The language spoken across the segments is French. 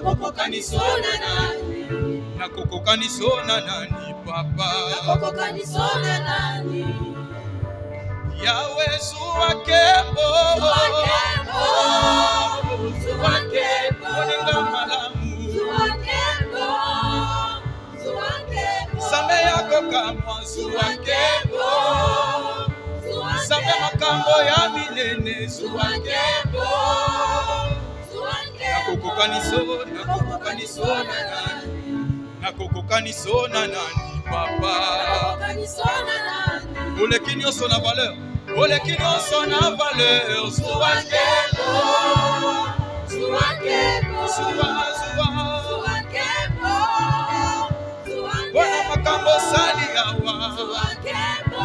nakokokanisona nani, nakokokanisona nani papa, nakokokanisona nani, Yahweh Zuwakembo, Zuwakembo, Zuwakembo, Moninga malamu, Zuwakembo, Zuwakembo, Sambe yako kamwa Zuwakembo, Sambe makambo ya minene Zuwakembo, nakokokanisona, nakokokanisona nani, nakokokanisona nani papa, nakokokanisona nani, oleki nyonso na valeur, oleki nyonso na valeur Zuwakembo, Zuwakembo, Zuwa Zuwakembo, wana makambo sali awa Zuwakembo,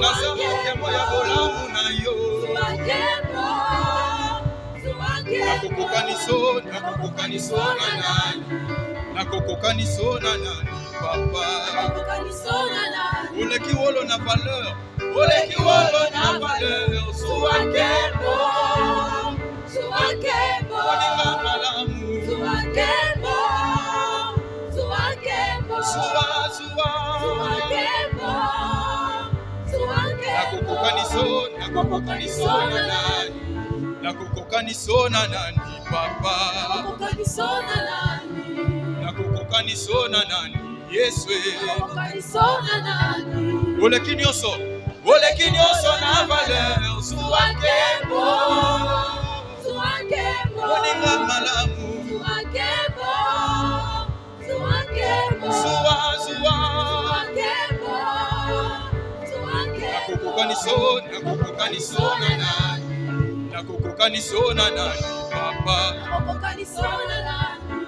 naza mokemo ya bolamu na yo, Zuwakembo, Zuwakembo, nakokokanisona, nakokokanisona nani, nakokokanisona nani papa, nakokokanisona nani, oleki wolo na valeur, oleki wolo na valeur Zuwakembo, Zuwakembo, moninga malamu, Zuwakembo, Zuwakembo, Zuwa Zuwakembo, Zuwakembo, nakokokanisona, nakokokanisona nani, nakokokanisona nani papa, nakokokanisona nani, nakokokanisona nani Yesu, nakokokanisona nani, oleki nyonso na valeur Zuwakembo, Zuwakembo, moninga malamu, Zuwakembo, Zuwakembo, Zuwa Zuwakembo, Zuwakembo, nakokokanisona, nakokokanisona nani, nakokokanisona nani papa, nakokokanisona nani,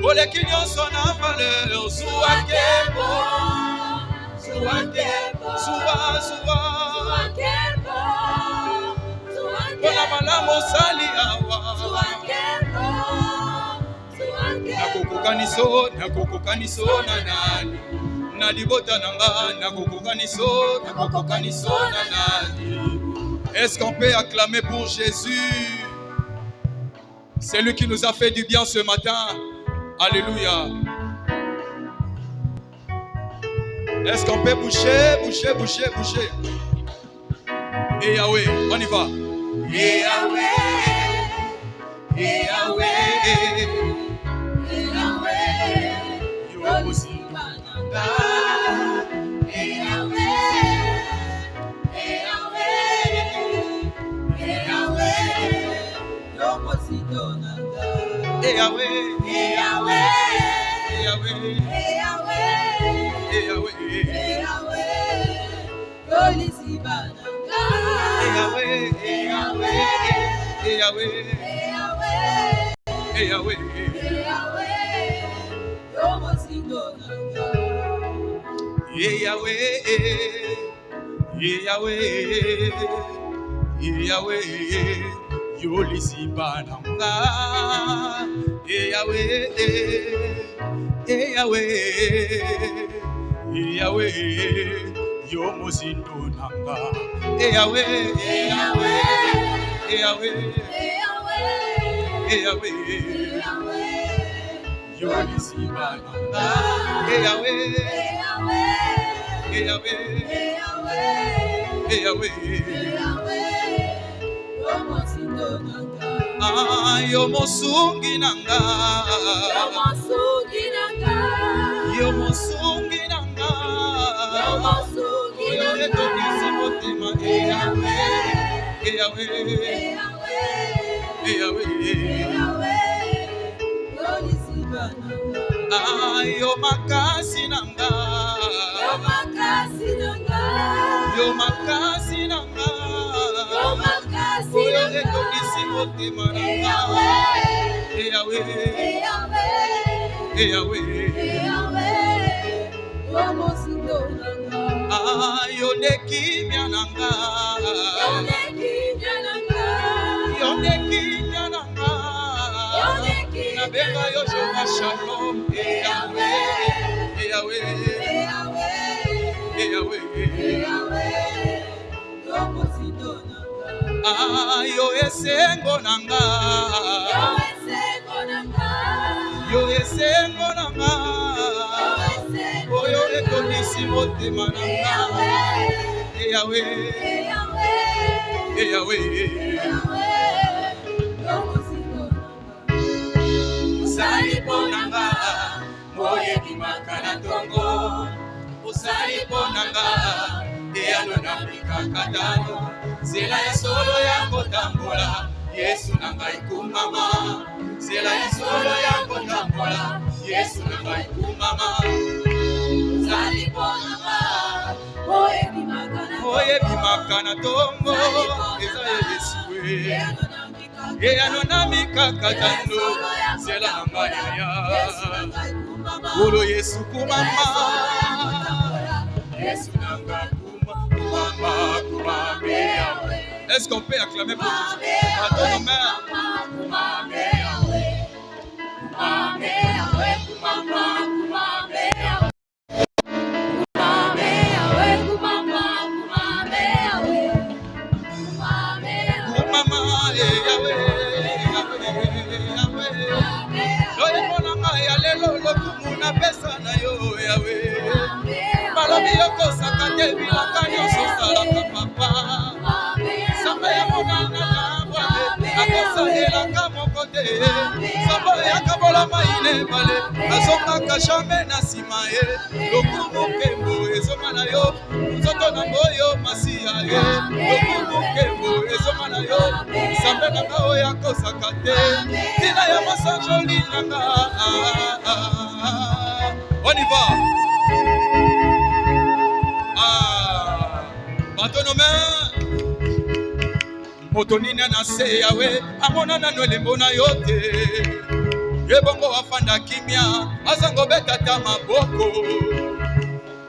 oleki nyonso na valeur Zuwakembo, Zuwakembo, Zuwa Zuwakembo, wana malamu sali awa, Zuwakembo, Zuwakembo, nakokokanisona, nakokokanisona nani, na libota nanga nakokokanisona, nakokokanisona nani. Est-ce qu'on peut acclamer pour Jésus? C'est lui qui nous a fait du bien ce matin. Alléluia. Est-ce qu'on peut bouger? Et Yahweh, on y va. Et Yahweh, Et Yahweh, et Yahweh, Yokosinanga. et Yahweh, et Yahweh, et Yahweh, Yokosinanga. Et Yahweh, Et Yahweh, Et Yahweh, et Yahweh, Et Yahweh, et Yahweh, Yolisibananga. Et Yahweh, Et Yahweh, Et Yahweh, et Yahweh, Et Yahweh, et Yahweh, Yokosinanga. Et Yahweh, Et Yahweh, Et Yahweh, Yolisibananga. Et Yahweh, Et Yahweh, Et Yahweh, Yomosindonanga. Et Yahweh, Et Yahweh, Et Yahweh, et Yahweh, Et Yahweh, et Yahweh, Yolisibananga. Et Yahweh, et Yahweh, Et Yahweh, et Yahweh, Et Yahweh, et Yahweh, Yomosindonanga. ah, Yomosungi nanga, Yomosungi nanga, Yomosungi nanga, Yomosungi Oyo nanga. etokisi motema. Et Yahweh, Et Yahweh, et Yahweh, Et Yahweh, et Yahweh, Yolisibananga. ah, Yo makasi nanga, Yomakasi nanga, Yomakasi nanga, Yomakasi Oyo nanga. etokisi motema Et nanga. Yahweh, Et Yahweh, et Yahweh, Et Yahweh, et Yahweh, Yomosindonanga. ah, Yo nekimya nanga, Yonekimya nanga, Yonekimya nanga, Yonekimya nabenga yo nanga. Jehovah Shalom. Et Yahweh, Et Yahweh, Et Yahweh, Et Yahweh, et Yahweh, Yomosindonanga. ah, Yo esengo nanga, Yo makasi motema na nga Yahweh osali pona nga moyebi makana tongo osali pona nga eyano na mikakatano nzela ya solo ya kotambola Yesu na ngai kumama nzela ya solo ya kotambola Yesu na ngai kumama osali pona nga moyebi makana tongo eza Yesu eyano na mikakatano nzela na ngai ya Olo Yesu kumama Yesu na ngai kumama Est-ce qu'on peut acclamer pour Jésus? Attends nos mains. Azongaka jamais na sima ye lokumu kembo ezonga na yo nzoto na boyo masiya ye lokumu kembo ezonga na yo sambe na nga oyo akosaka te tina ya masanjoli na nga on y va bato no main moto nini na se yawe amona nano elembo na yo te ebongo wafanda kimia azango betata maboko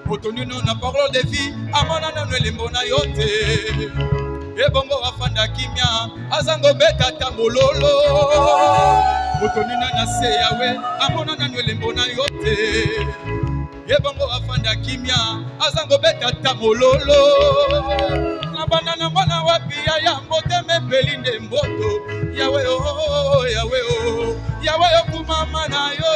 moto nini na parole de vie amona nano elembo na yo te ebongo wafanda kimia azango betata mololo moto nini na se yawe amona nano elembo na yo te ebongo wafanda kimia azango betata mololo nabana na mwana wapi ya moteme pelinde mboto yawe oh yawe oh yawe kumama na yo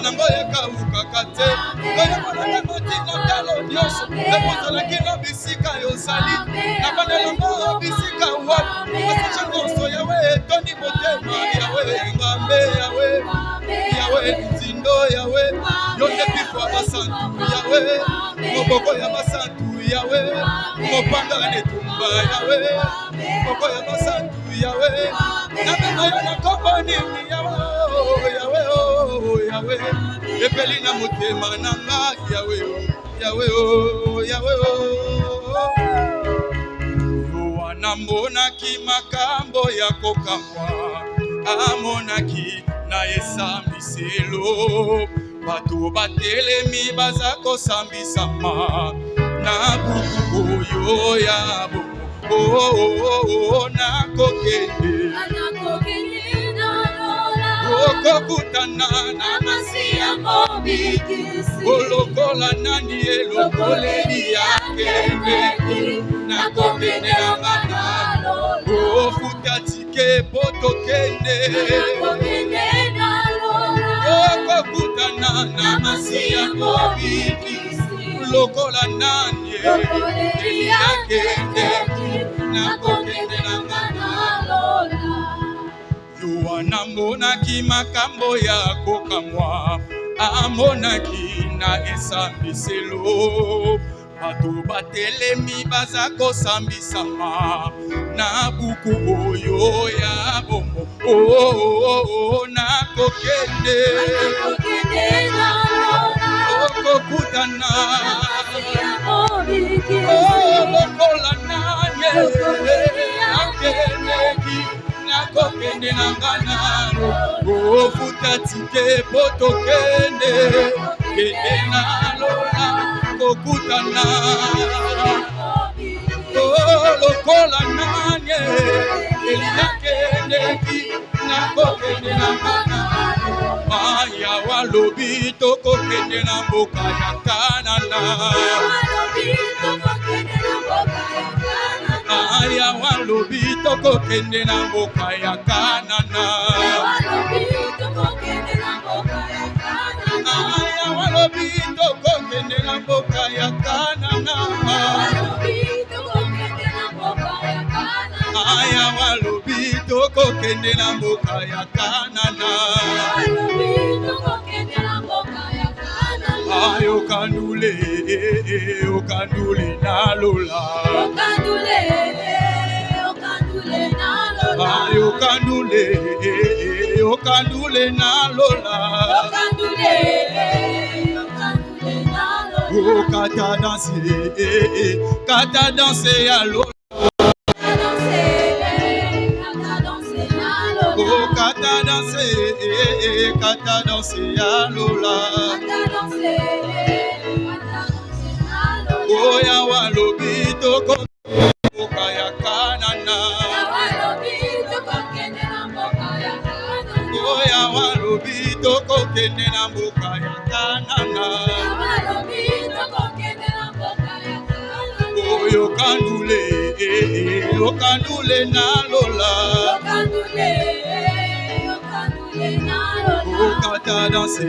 nango yakauka te oyo mwana motina talo nyonso ebozalaki na bisika yozali na banelongo bisika wapi osesha nyonso yawe etoni motema yawe ngambe yawe nzindo yawe yo nde pifwa basantu yawe moboko ya basantu yawe mopanga netumba yawe moboko ya basantu yawe nabema yo na kombo nini yawe yawe epeli na motema na nga yawe yo anamonaki makambo ya kokamwa amonaki na esambiselo bato batelemi baza kosambisama na buku oyo ya bomo nakokende okokutana na masiya mobikisi olokola nani elokoleli yakendeki nakokendelanga nalo ofuta tike potokende okokutana na masiya mobikisi olokola nani elokoleli yakendeki nakokendelanga nalo anamonaki makambo ya kokamwa amonaki na esambiselo bato batelemi baza kosambisama na buku oyo ya bomo nakokende okokutana lokola nanye akendeki nakokende na nganano ofuta tike potokende kende nalola kokutana lokola nanye eliyakendeki nakokende na nganano maya walo walobi tokokende na mboka ya Kanana. Aya walobi tokokende na mboka ya Kanana. Aya walobi tokokende na mboka ya Kanana. Aya walobi tokokende na mboka ya Kanana. Ayo kandule, okandule na lola. Ayo kandule, okandule na lola. Oh kata danse ya lola. Oh kata danse ya lola. Oh ya walobi toko mboka ya Kanana. Oh ya walobi toko kende na mboka ya Kanana. Oh yo kandule, okandule na lola. Oh kata danse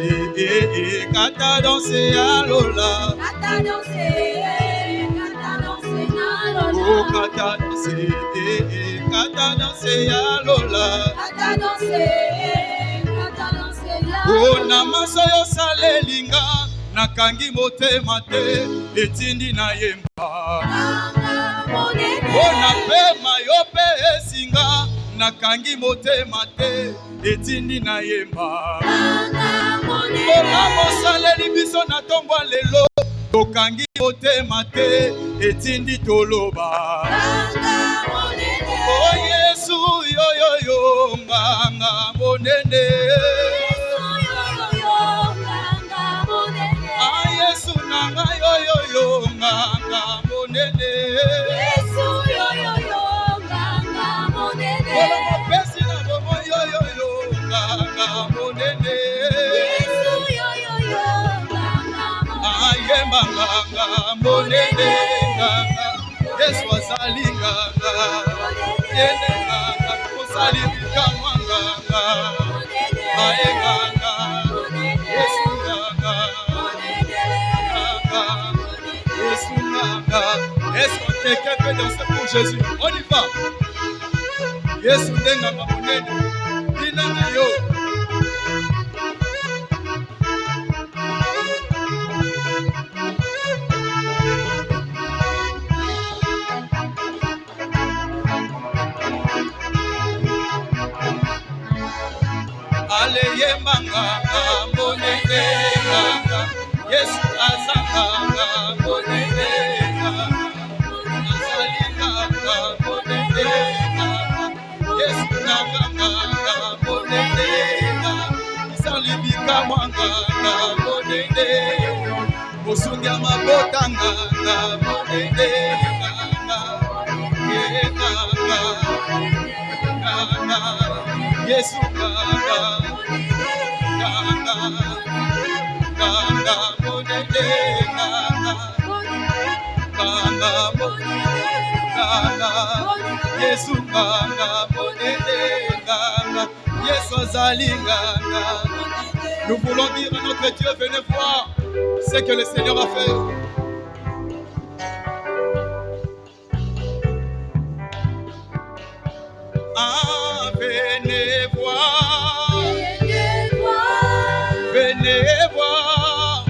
ya lola. Oh kata danse ya lola. Oh na maso yo salelinga nakangi motema te etindi na yemba. Oh na pema yo pe esinga nakangi motema te etindi na yemba. Oh na mosaleli biso na tombwa lelo tokangi motema te etindi toloba. Oh Yesu yo yo yo nganga monene. Ah Yesu nanga yo yo yo nganga monene. Oh mopesi na bomo yo yo yo nganga monene. Ah yemba nganga monene nganga. Yesu azali nganga. Yene nganga osali bikamwa nganga. Aye nganga. Yesu nganga. Yesu nganga. Est-ce qu'on quelqu'un peut danser pour Jésus? On y va. Yesu ndenga monene. Dinanga yo. Ale yembanga monene nganga. Yesu azanga monene nganga. Azali nganga monene nganga. Yesu nganga monene nganga. Isali bikamwa nganga monene. Osungia mabota nganga monene nganga. Nganga nganga. Yesu nganga nganga nganga monene nganga nganga nganga. Yesu nganga monene nganga. Yesu azali nganga. Nous voulons dire à notre Dieu, venez voir ce que le Seigneur a fait. Ah, venez voir, venez voir,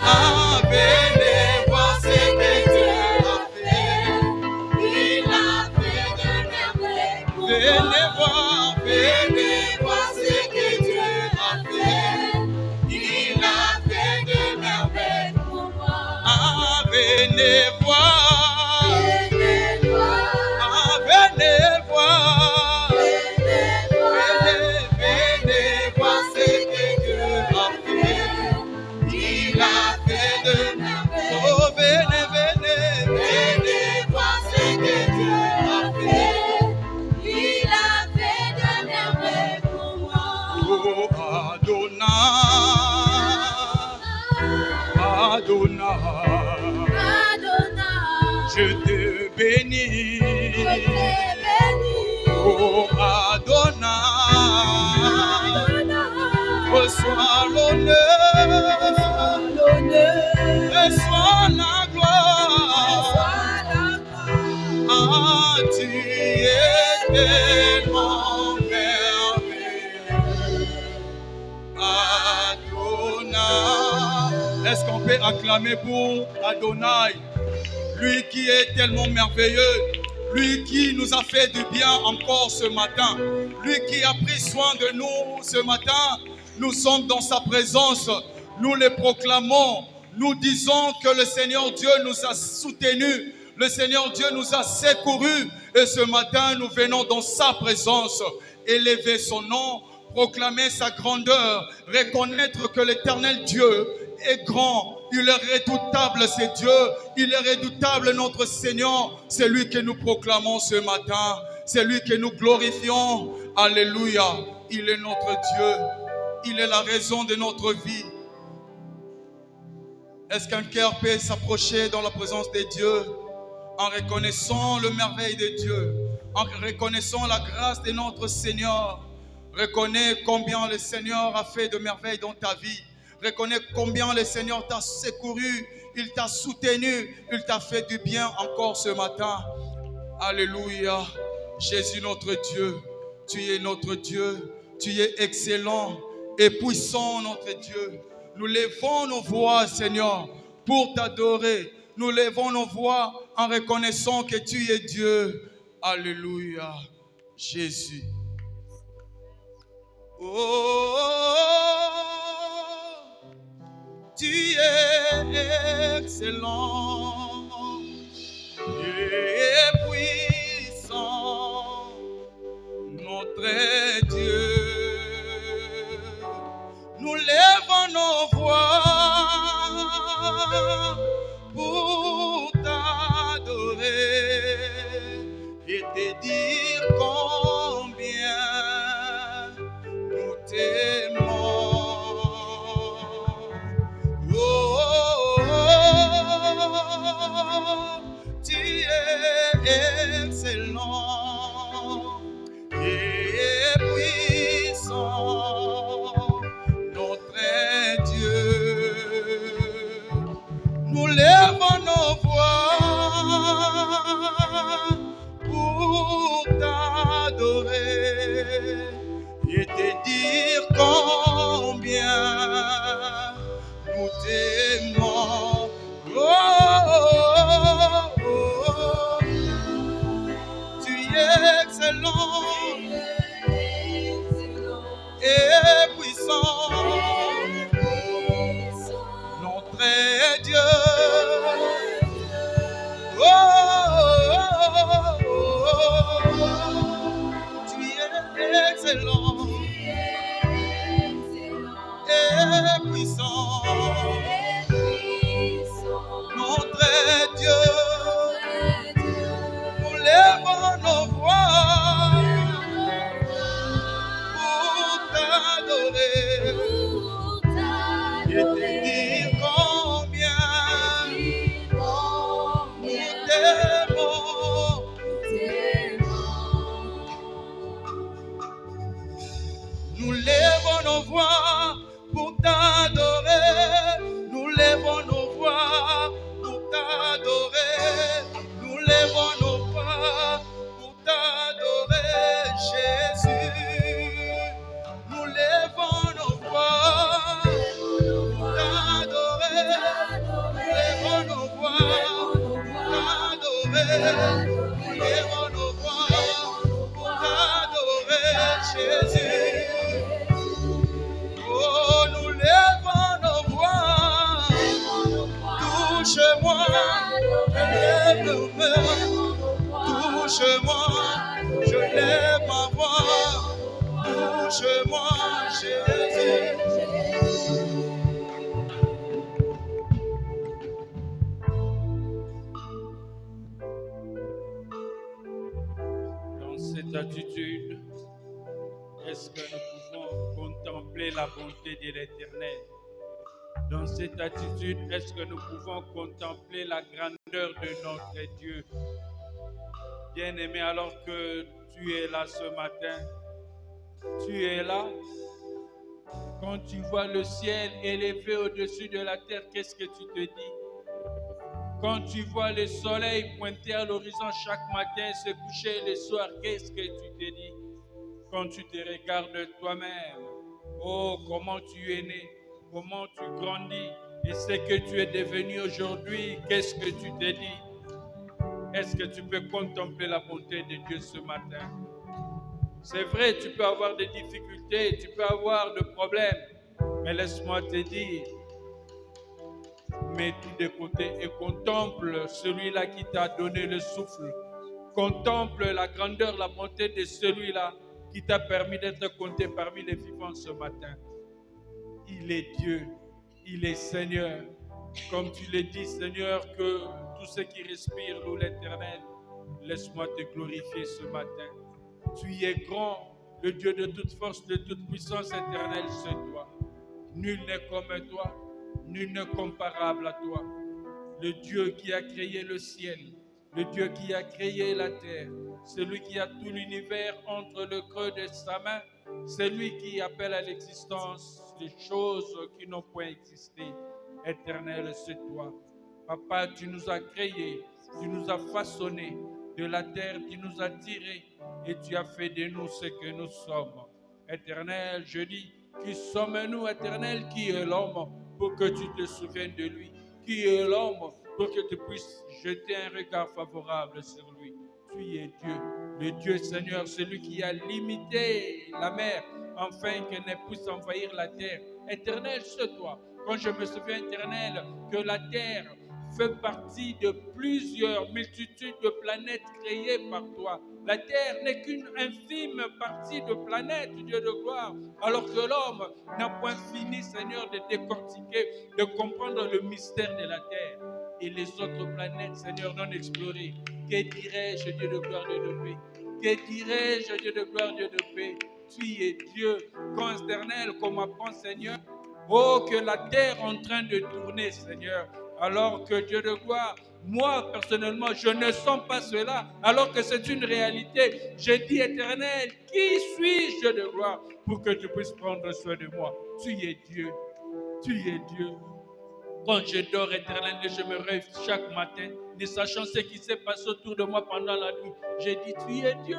ah, venez voir ce que Dieu a fait. Il a fait de merveilles pour moi. Venez voir ce que Dieu a fait. Il a fait de merveilles pour moi. ah, venez voir. Il a fait de Je te bénis. Oh Adonai, reçois l'honneur, reçois la gloire. Ah, tu es tellement merveilleux, Adonai. Est-ce qu'on peut acclamer pour Adonai, lui qui est tellement merveilleux, lui qui nous a fait du bien encore ce matin, lui qui a pris soin de nous ce matin. Nous sommes dans sa présence, nous le proclamons, nous disons que le Seigneur Dieu nous a soutenus, le Seigneur Dieu nous a secourus, et ce matin nous venons dans sa présence, élever son nom, proclamer sa grandeur, reconnaître que l'Éternel Dieu est grand. Il est redoutable, c'est Dieu. Il est redoutable, notre Seigneur. C'est lui que nous proclamons ce matin. C'est lui que nous glorifions. Alléluia. Il est notre Dieu. Il est la raison de notre vie. Est-ce qu'un cœur peut s'approcher dans la présence de Dieu en reconnaissant le merveille de Dieu, en reconnaissant la grâce de notre Seigneur? Reconnais combien le Seigneur a fait de merveilles dans ta vie. Reconnais combien le Seigneur t'a secouru, il t'a soutenu, il t'a fait du bien encore ce matin. Alléluia. Jésus notre Dieu, tu es notre Dieu, tu es excellent et puissant notre Dieu. Nous levons nos voix, Seigneur, pour t'adorer. Nous levons nos voix en reconnaissant que tu es Dieu. Alléluia. Jésus. Oh, tu es excellent et puissant, notre Dieu. Nous levons nos voix pour t'adorer et te dire combien nous t'aimons. Oh, tu es excellent et puissant, notre Dieu. Nous levons nos voix pour t'adorer et te dire combien nous t'aimons. Oh, oh, oh, tu es excellent et puissant, notre Dieu. Oh, oh, oh, tu es excellent et puissant, notre Dieu. Nous levons nos voix pour t'adorer et te dire combien nous t'aimons. Nous levons nos voix pour t'adorer. Nous levons nos voix pour t'adorer. Nous levons nos voix pour t'adorer, Jésus. Nous levons nos voix pour t'adorer. Nous levons nos voix pour t'adorer. Nous levons nos voix pour t'adorer, Jésus. Oh, nous levons nos voix. Touche-moi, lève-moi. Touche-moi, je lève ma voix. Touche-moi, Jésus. Dans cette attitude, est-ce que nous pouvons contempler la bonté de l'Éternel? Dans cette attitude, est-ce que nous pouvons contempler la grandeur de notre Dieu? Bien-aimé, alors que tu es là ce matin, tu es là. Quand tu vois le ciel élevé au-dessus de la terre, qu'est-ce que tu te dis? Quand tu vois le soleil pointer à l'horizon chaque matin, se coucher le soir, qu'est-ce que tu te dis? Quand tu te regardes toi-même, oh, comment tu es né, comment tu grandis, et ce que tu es devenu aujourd'hui, qu'est-ce que tu te dis? Est-ce que tu peux contempler la bonté de Dieu ce matin? C'est vrai, tu peux avoir des difficultés, tu peux avoir des problèmes, mais laisse-moi te dire, mets tout de côté et contemple celui-là qui t'a donné le souffle. Contemple la grandeur, la bonté de celui-là qui t'a permis d'être compté parmi les vivants ce matin. Il est Dieu, il est Seigneur. Comme tu l'as dit, Seigneur, que tout ce qui respire loue l'Éternel. Laisse-moi te glorifier ce matin. Tu es grand, le Dieu de toute force, de toute puissance éternelle, c'est toi. Nul n'est comme toi, nul n'est comparable à toi. Le Dieu qui a créé le ciel, le Dieu qui a créé la terre, celui qui a tout l'univers entre le creux de sa main, c'est lui qui appelle à l'existence les choses qui n'ont point existé. Éternel, c'est toi. Papa, tu nous as créés, tu nous as façonnés. De la terre, tu nous as tirés et tu as fait de nous ce que nous sommes. Éternel, je dis, qui sommes-nous, Éternel, qui est l'homme pour que tu te souviennes de lui? Qui est l'homme pour que tu puisses jeter un regard favorable sur lui? Tu es Dieu, le Dieu Seigneur, celui qui a limité la mer afin qu'elle ne puisse envahir la terre. Éternel, c'est toi. Quand je me souviens, Éternel, que la terre fait partie de plusieurs multitudes de planètes créées par toi. La terre n'est qu'une infime partie de planètes, Dieu de gloire, alors que l'homme n'a point fini, Seigneur, de décortiquer, de comprendre le mystère de la terre et les autres planètes, Seigneur, non explorées. Que dirais-je, Dieu de gloire, Dieu de paix? Que dirais-je, Dieu de gloire, Dieu de paix? Tu es Dieu, consternel, comme apprend, Seigneur. Oh, que la terre est en train de tourner, Seigneur. Alors que Dieu de gloire, moi personnellement, je ne sens pas cela, alors que c'est une réalité. Je dis, Éternel, qui suis-je, Dieu de gloire, pour que tu puisses prendre soin de moi? Tu es Dieu, tu es Dieu. Quand je dors, Éternel, et je me réveille chaque matin, ne sachant ce qui s'est passé autour de moi pendant la nuit, je dis, tu es Dieu.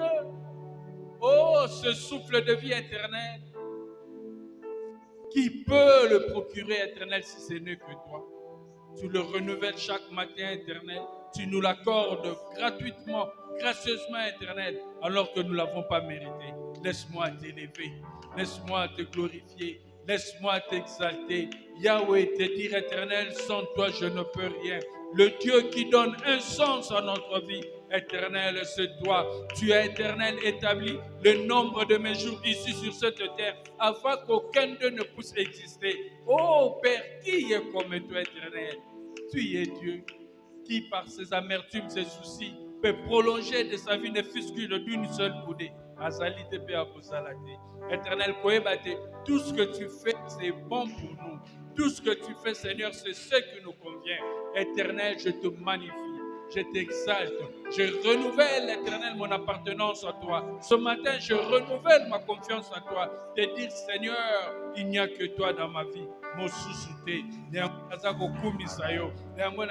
Oh, ce souffle de vie éternelle, qui peut le procurer, Éternel, si ce n'est que toi? Tu le renouvelles chaque matin, Éternel. Tu nous l'accordes gratuitement, gracieusement, Éternel, alors que nous ne l'avons pas mérité. Laisse-moi t'élever, laisse-moi te glorifier, laisse-moi t'exalter. Yahweh, te dire, Éternel, sans toi, je ne peux rien. Le Dieu qui donne un sens à notre vie, Éternel, c'est toi. Tu as, Éternel, établi le nombre de mes jours ici sur cette terre, afin qu'aucun d'eux ne puisse exister. Oh Père, qui est comme toi, Éternel? Tu es Dieu, qui par ses amertumes, ses soucis, peut prolonger de sa vie ne fût-ce d'une seule coudée. Éternel, tout ce que tu fais, c'est bon pour nous. Tout ce que tu fais, Seigneur, c'est ce qui nous convient. Éternel, je te magnifie. Je t'exalte, je renouvelle, Éternel, mon appartenance à toi. Ce matin, je renouvelle ma confiance à toi. Te dire, Seigneur, il n'y a que toi dans ma vie. Mon sous-souté, néanmoins, kumisayo, néanmoins,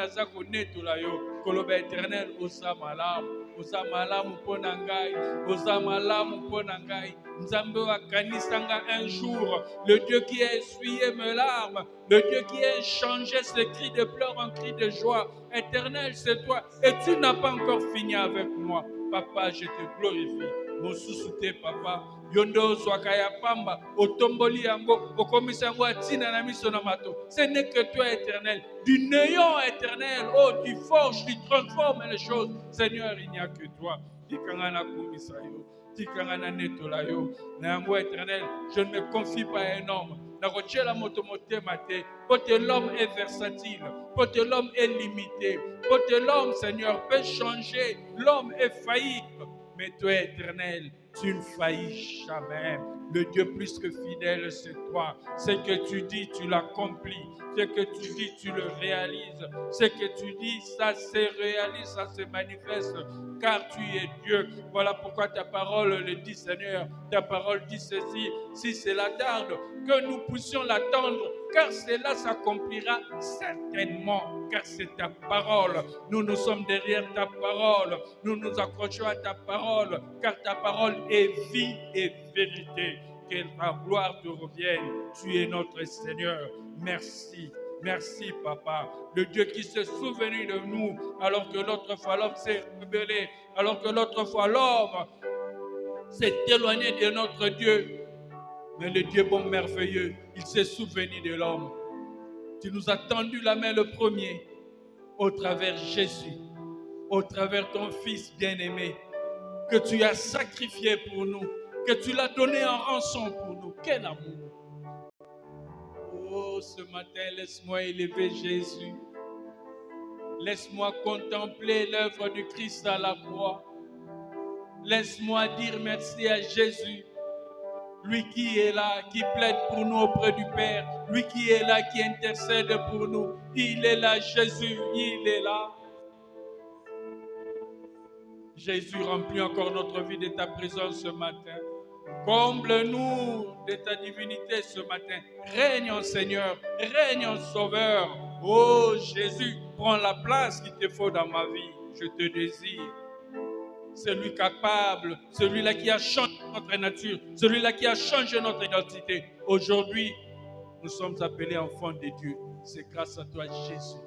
netulayo, koloba Éternel, osa malamu ponangai, osa malamu ponangai. Nzambe wa kanisanga un jour, le Dieu qui a essuyé mes larmes, le Dieu qui a changé ce cri de pleurs en cri de joie. Éternel, c'est toi. Et tu n'as pas encore fini avec moi. Papa, je te glorifie. Mon sous-souté, papa. Yondo Zwakaya Pamba, Otomboli Yango, Okomisango Atina Namiso Namato. Ce n'est que toi, Éternel. Du néant éternel, oh, tu forges, tu transformes les choses. Seigneur, il n'y a que toi. Dikangana Kumisayo, Dikangana Netolayo. Néanmo éternel, je ne me confie pas à un homme. L'homme est versatile, l'homme est limité, l'homme, Seigneur, peut changer, l'homme est faillible. Mais toi, Éternel, Tu ne faillis jamais. Le Dieu plus que fidèle, c'est toi. Ce que tu dis, tu l'accomplis. Ce que tu dis, tu le réalises. Ce que tu dis, ça se réalise, ça se manifeste, car tu es Dieu. Voilà pourquoi ta parole le dit, Seigneur. Ta parole dit ceci: si cela tarde, que nous puissions l'attendre, car cela s'accomplira certainement, car c'est ta parole. Nous nous sommes derrière ta parole. Nous nous accrochons à ta parole, car ta parole est vie et vérité. Que ta gloire te revienne. Tu es notre Seigneur. Merci. Merci, Papa. Le Dieu qui s'est souvenu de nous, alors que l'autre fois l'homme s'est rebellé, alors que l'autre fois l'homme s'est éloigné de notre Dieu. Mais le Dieu bon, merveilleux, il s'est souvenu de l'homme. Tu nous as tendu la main le premier, au travers Jésus, au travers ton Fils bien-aimé, que tu as sacrifié pour nous, que tu l'as donné en rançon pour nous. Quel amour! Oh, ce matin, laisse-moi élever Jésus. Laisse-moi contempler l'œuvre du Christ à la croix. Laisse-moi dire merci à Jésus. Lui qui est là, qui plaide pour nous auprès du Père. Lui qui est là, qui intercède pour nous. Il est là, Jésus, il est là. Jésus, remplis encore notre vie de ta présence ce matin. Comble-nous de ta divinité ce matin. Règne en Seigneur, règne en Sauveur. Oh Jésus, prends la place qu'il te faut dans ma vie. Je te désire. Celui capable, celui-là qui a changé notre nature, celui-là qui a changé notre identité. Aujourd'hui, nous sommes appelés enfants de Dieu. C'est grâce à toi, Jésus.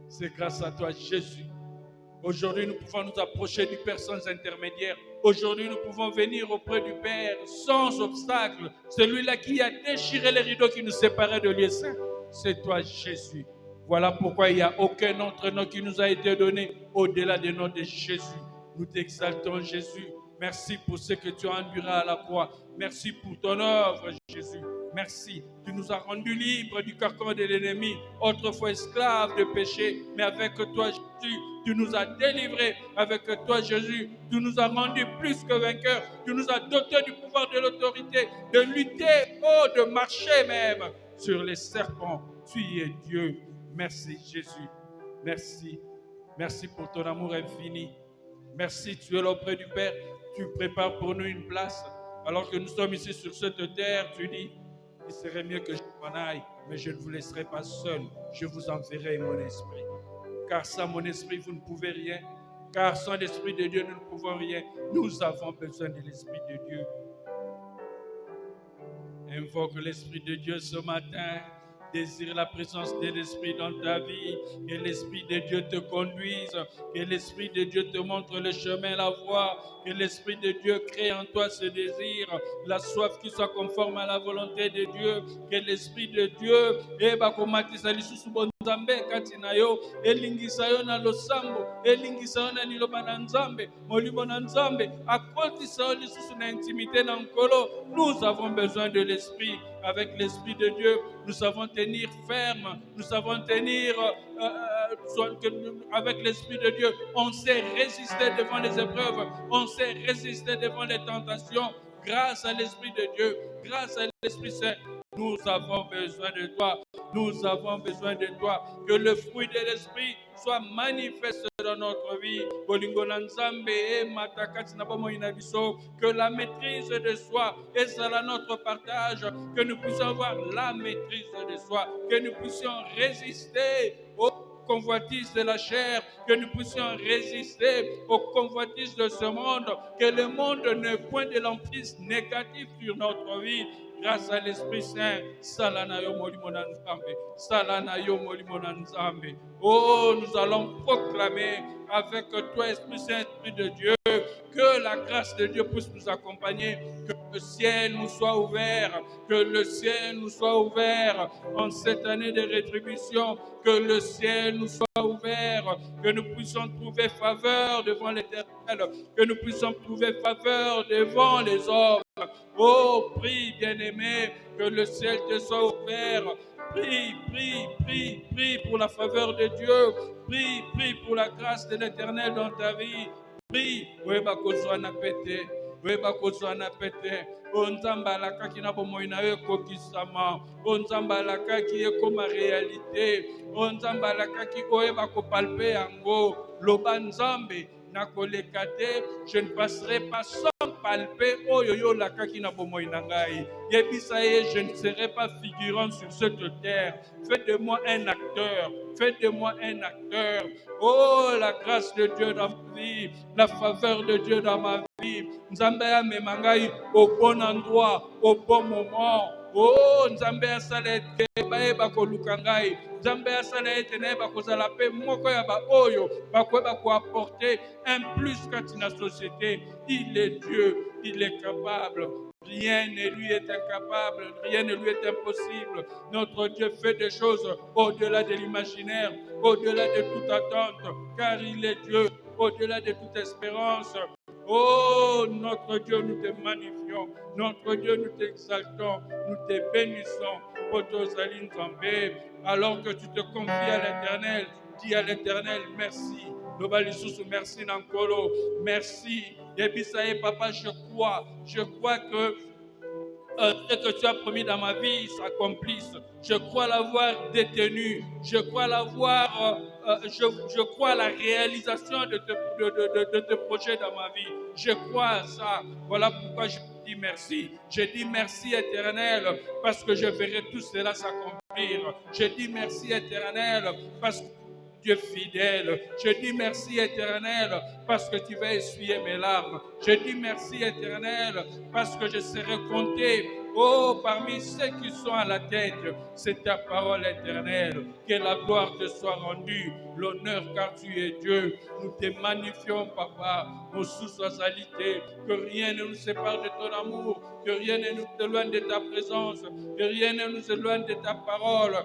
C'est grâce à toi, Jésus. Aujourd'hui, nous pouvons nous approcher du Père sans intermédiaire. Aujourd'hui, nous pouvons venir auprès du Père sans obstacle. Celui-là qui a déchiré les rideaux qui nous séparaient de lieu saint. C'est toi, Jésus. Voilà pourquoi il n'y a aucun autre nom qui nous a été donné au-delà du nom de Jésus. Nous t'exaltons, Jésus. Merci pour ce que tu as enduré à la croix. Merci pour ton œuvre, Jésus. Merci. Tu nous as rendus libres du carcan de l'ennemi, autrefois esclaves de péché. Mais avec toi, Jésus, tu nous as délivrés. Avec toi, Jésus, tu nous as rendus plus que vainqueurs. Tu nous as dotés du pouvoir de l'autorité, de lutter, de marcher même sur les serpents. Tu es Dieu. Merci, Jésus. Merci. Merci pour ton amour infini. Merci, tu es là auprès du Père. Tu prépares pour nous une place. Alors que nous sommes ici sur cette terre, tu dis, il serait mieux que je m'en aille, mais je ne vous laisserai pas seul. Je vous enverrai mon esprit. Car sans mon esprit, vous ne pouvez rien. Car sans l'esprit de Dieu, nous ne pouvons rien. Nous avons besoin de l'esprit de Dieu. Invoque l'esprit de Dieu ce matin. Désire la présence de l'Esprit dans ta vie, que l'Esprit de Dieu te conduise, que l'Esprit de Dieu te montre le chemin, la voie, que l'Esprit de Dieu crée en toi ce désir, la soif qui soit conforme à la volonté de Dieu, que l'Esprit de Dieu, Nzambe kati na yo elingisa yo na losambo elingisa yo na liloba na Nzambe molimo na Nzambe akotisa yo lisusu na intimité na nkolo. Nous avons besoin de l'esprit. Avec l'esprit de Dieu, nous savons tenir ferme, nous savons tenir avec l'esprit de Dieu, on sait résister devant les épreuves, on sait résister devant les tentations. Grâce à l'Esprit de Dieu, grâce à l'Esprit Saint, nous avons besoin de toi. Nous avons besoin de toi. Que le fruit de l'Esprit soit manifeste dans notre vie. Que la maîtrise de soi et cela notre partage. Que nous puissions avoir la maîtrise de soi. Que nous puissions résister aux convoitises de la chair, que nous puissions résister aux convoitises de ce monde, que le monde n'ait point de l'emprise négative sur notre vie. Grâce à l'Esprit Saint, Salanayo Molimonan Nzambe, Salanayo Molimonan Nzambe. Oh, nous allons proclamer avec toi, Esprit Saint, Esprit de Dieu, que la grâce de Dieu puisse nous accompagner, que le ciel nous soit ouvert, que le ciel nous soit ouvert en cette année de rétribution, que le ciel nous soit ouvert, que nous puissions trouver faveur devant l'Éternel, que nous puissions trouver faveur devant les hommes. Oh, prie, bien-aimé, que le ciel te soit ouvert. Prie, prie, prie, prie pour la faveur de Dieu. Prie, prie pour la grâce de l'Éternel dans ta vie. Prie. oyeba kozwa na pete. O Nzambe alakaki na bomoi na yo ekokisama. O Nzambe alakaki ekoma réalité. O Nzambe alakaki oyeba kopalpe yango. Loba Nzambe nakoleka te, je ne passerai pas sans palper oyoyo lakaki na bomoi na ngai. Yebisa ye, je ne serai pas figurant sur cette terre. Fais de moi un acteur. Fais de moi un acteur. Oh, la grâce de Dieu dans ma vie, la faveur de Dieu dans ma vie. Nzambe amema ngai au bon endroit, au bon moment. Oh, Nzambe asala ete bayeba koluka ngai. Nzambe asala ete nayeba kozala pe moko ya ba oyo bakoyeba koapporter un plus kati na société. Il est Dieu, il est capable. Rien ne lui est incapable, rien ne lui est impossible. Notre Dieu fait des choses au-delà de l'imaginaire, au-delà de toute attente, car il est Dieu, au-delà de toute espérance. Oh, notre Dieu, nous te magnifions. Notre Dieu, nous t'exaltons. Nous te bénissons. Potozali Nzambe, alors que tu te confies à l'Éternel, dis à l'Éternel merci. Merci Nankolo. Merci. Yebisaye, papa, je crois que ce que tu as promis dans ma vie s'accomplisse. Je crois l'avoir détenu. Je crois l'avoir. Je crois à la réalisation de tes projets dans ma vie. Je crois à ça. Voilà pourquoi je dis merci. Je dis merci éternel parce que je verrai tout cela s'accomplir. Je dis merci éternel parce que Dieu fidèle. Je dis merci éternel parce que tu vas essuyer mes larmes. Je dis merci éternel parce que je serai compté. Oh, parmi ceux qui sont à la tête, c'est ta parole éternelle. Que la gloire te soit rendue, l'honneur car tu es Dieu. Nous te magnifions, papa, nos sous-salité, que rien ne nous sépare de ton amour, que rien ne nous éloigne de ta présence, que rien ne nous éloigne de ta parole.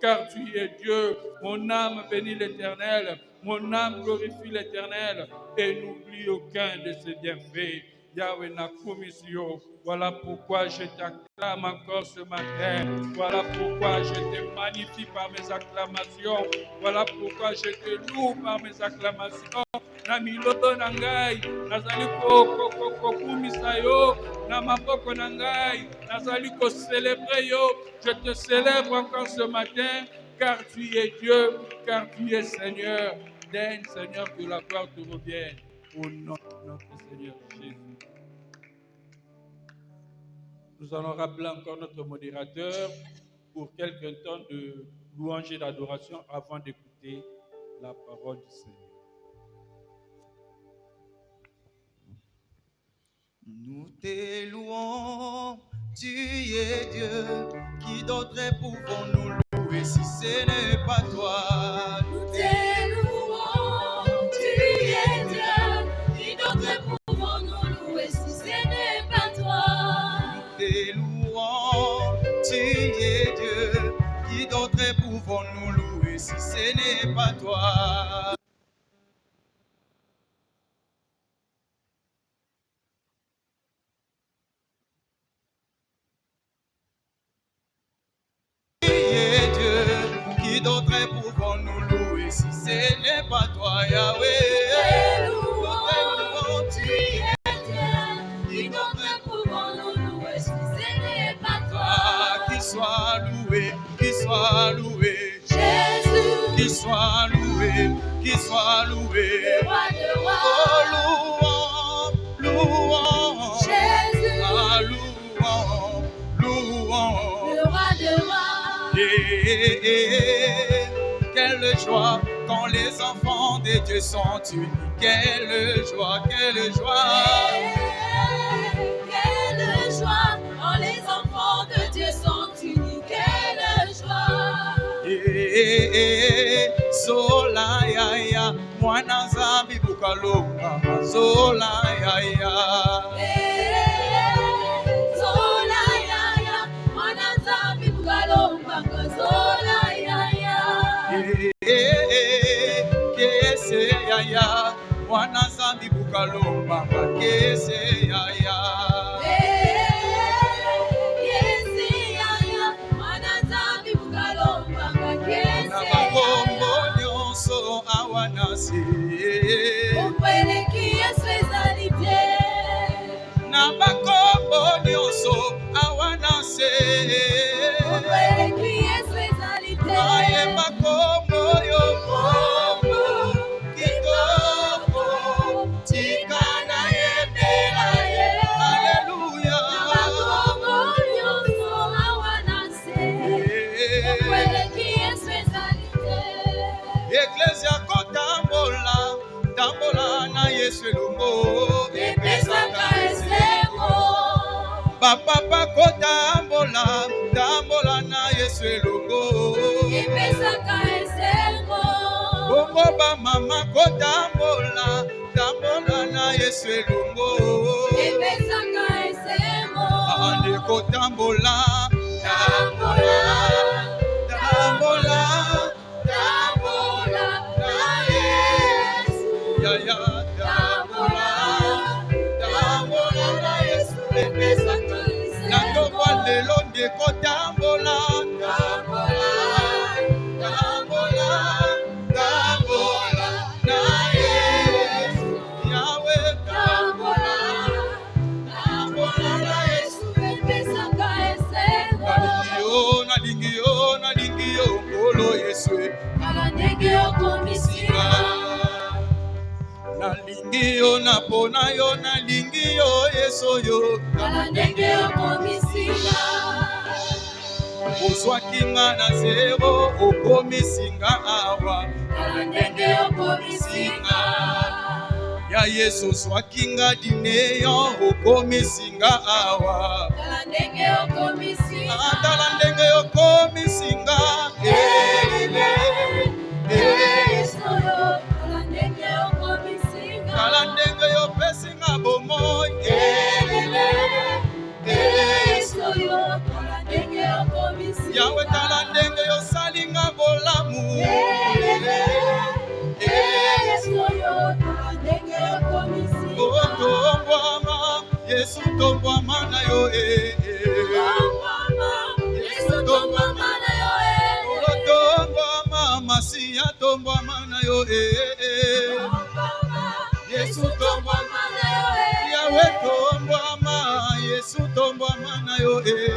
Car tu es Dieu, mon âme bénit l'Éternel, mon âme glorifie l'Éternel et n'oublie aucun de ses bienfaits. Yahweh Nakumisio, voilà pourquoi je t'acclame encore ce matin. Voilà pourquoi je te magnifie par mes acclamations. Voilà pourquoi je te loue par mes acclamations. Namilolo nangai, nazali ko kumisa yo, na maboko nangai, nazali ko célébrer yo. Je te célèbre encore ce matin, car tu es Dieu, car tu es Seigneur. Daigne, Seigneur, que la gloire te revienne. Au nom de notre Seigneur Jésus. Nous allons rappeler encore notre modérateur pour quelques temps de louange et d'adoration avant d'écouter la parole du Seigneur. Nous te louons, tu es Dieu, qui d'autre pouvons-nous louer si ce n'est pas toi? Nous te louons, tu es Dieu, qui d'autre pouvons-nous louer si ce n'est pas toi? Nous te louons, tu es Dieu, qui d'autre pouvons-nous louer si ce n'est pas toi? D'autres pouvons-nous louer si ce n'est pas toi, Yahweh? Tu es Dieu, qui d'autres pouvons-nous louer si ce n'est pas toi? Qu'il soit loué, qu'il soit loué, Jésus, qu'il soit loué, qu'il soit loué, le roi de rois. Oh, louant, louant, Jésus, ah, louant, louant, le roi de rois. Quelle joie quand les enfants de Dieu sont unis. Quelle joie, quelle joie. Quelle joie quand les enfants de Dieu sont unis. Quelle joie. Sola ya ya, mwana Nzambi bukalonga. Sola ya ya. Sola ya ya, mwana Nzambi bukalonga. Sola ya ya. Kese ya ya, mwana Nzambi bukalonga. Kese ya ya. Kese ya ya, mwana Nzambi bukalonga. Kese ya ya. Na makombo nyonso awana na bakombo nyonso awana se ayemba kombo yo kombo kitoko tika na yembela ye haleluya Ecclesia kotambola tambola na Yesu elongo epesaka esengo Papa kotambola tambola na Yesu elongo epesaka esengo Bongo ba mama kotambola tambola na Yesu elongo epesaka esengo ande kotambola tambola tambola tambola na Yesu ya tambola tambola na Yesu epesaka na esengo tokwa lelo nde kotambola tambola na Yesu Yahweh tambola na Yesu epesaka esengo nalingi yo nkolo Yesu kala ndenge okomisinga nalingi yo napona yo nalingi yo Yesu yo kala ndenge okomisinga ozwaki nga na zero okomisinga awa kala ndenge okomisinga ya Yesu ozwaki nga dineyo okomisinga awa kala ndenge okomisinga atala ndenge okomisinga esoyo kala ndenge okomisinga tala ndenge yopesinga bomoi esoyo kala ndenge okomisinga yawe tala ndenge yosalinga bolamu esoyo kala ndenge okomisinga otombwama Yesu tombwama na yo Yesu tombwama na yo tombwama masiya tombwama na yo Yesu tombwama na yo yawe tombwama Yesu tombwama na yo Yesu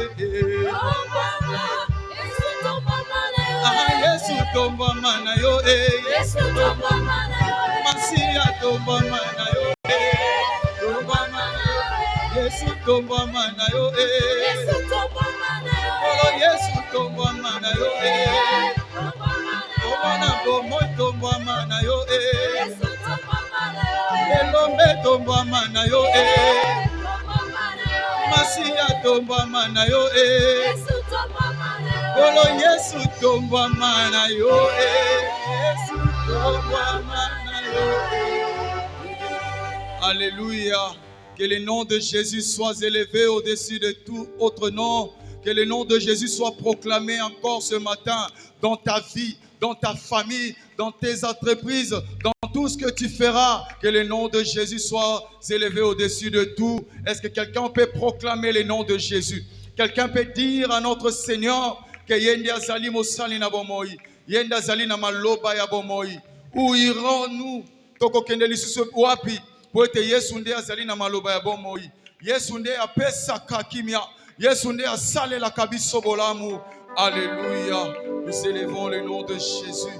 tombwama na yo Yesu tombwama na yo Yesu tombwama na yo masiya tombwama na yo tombwama Yesu tombwama na yo Yesu tombwama na yo Yesu tombwama na yo Obana bomo tombwama na yo Yesu tombwama na yo elombe tombwama na yo tombwama na yo masiya tombwama na yo Yesu tombwama na yo Yesu tombwama na yo Yesu tombwama na yo Alléluia. Que le nom de Jésus soit élevé au-dessus de tout autre nom. Que le nom de Jésus soit proclamé encore ce matin dans ta vie, dans ta famille, dans tes entreprises, dans tout ce que tu feras. Que le nom de Jésus soit élevé au-dessus de tout. Est-ce que quelqu'un peut proclamer le nom de Jésus? Quelqu'un peut dire à notre Seigneur que Yendi Azali Mosali na bomoi, Yendi Azali na maloba ya bomoi. Où irons-nous? Toko kende lisusu wapi? Poete Yesu nde azali na maloba ya bomoi. Yesu nde apesaka kimia. Yesu nde asalela kabiso bolamu. Alléluia. Nous élevons le nom de Jésus.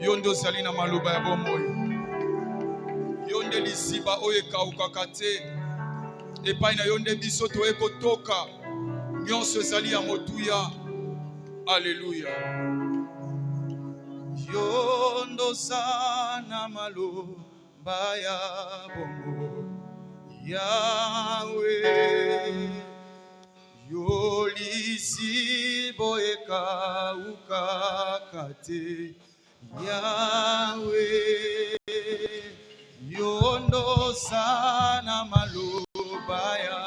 Yondo zali na maloba ya bomoi. Yonde liziba oye kaukaka te. Epai na yonde biso toye kotoka. Nyonso zali ya motuya. Alléluia. Yondo sana maloba ya bomoi. Yahweh. Yolisi boeka ukakate Yahweh yondo sana maloba ya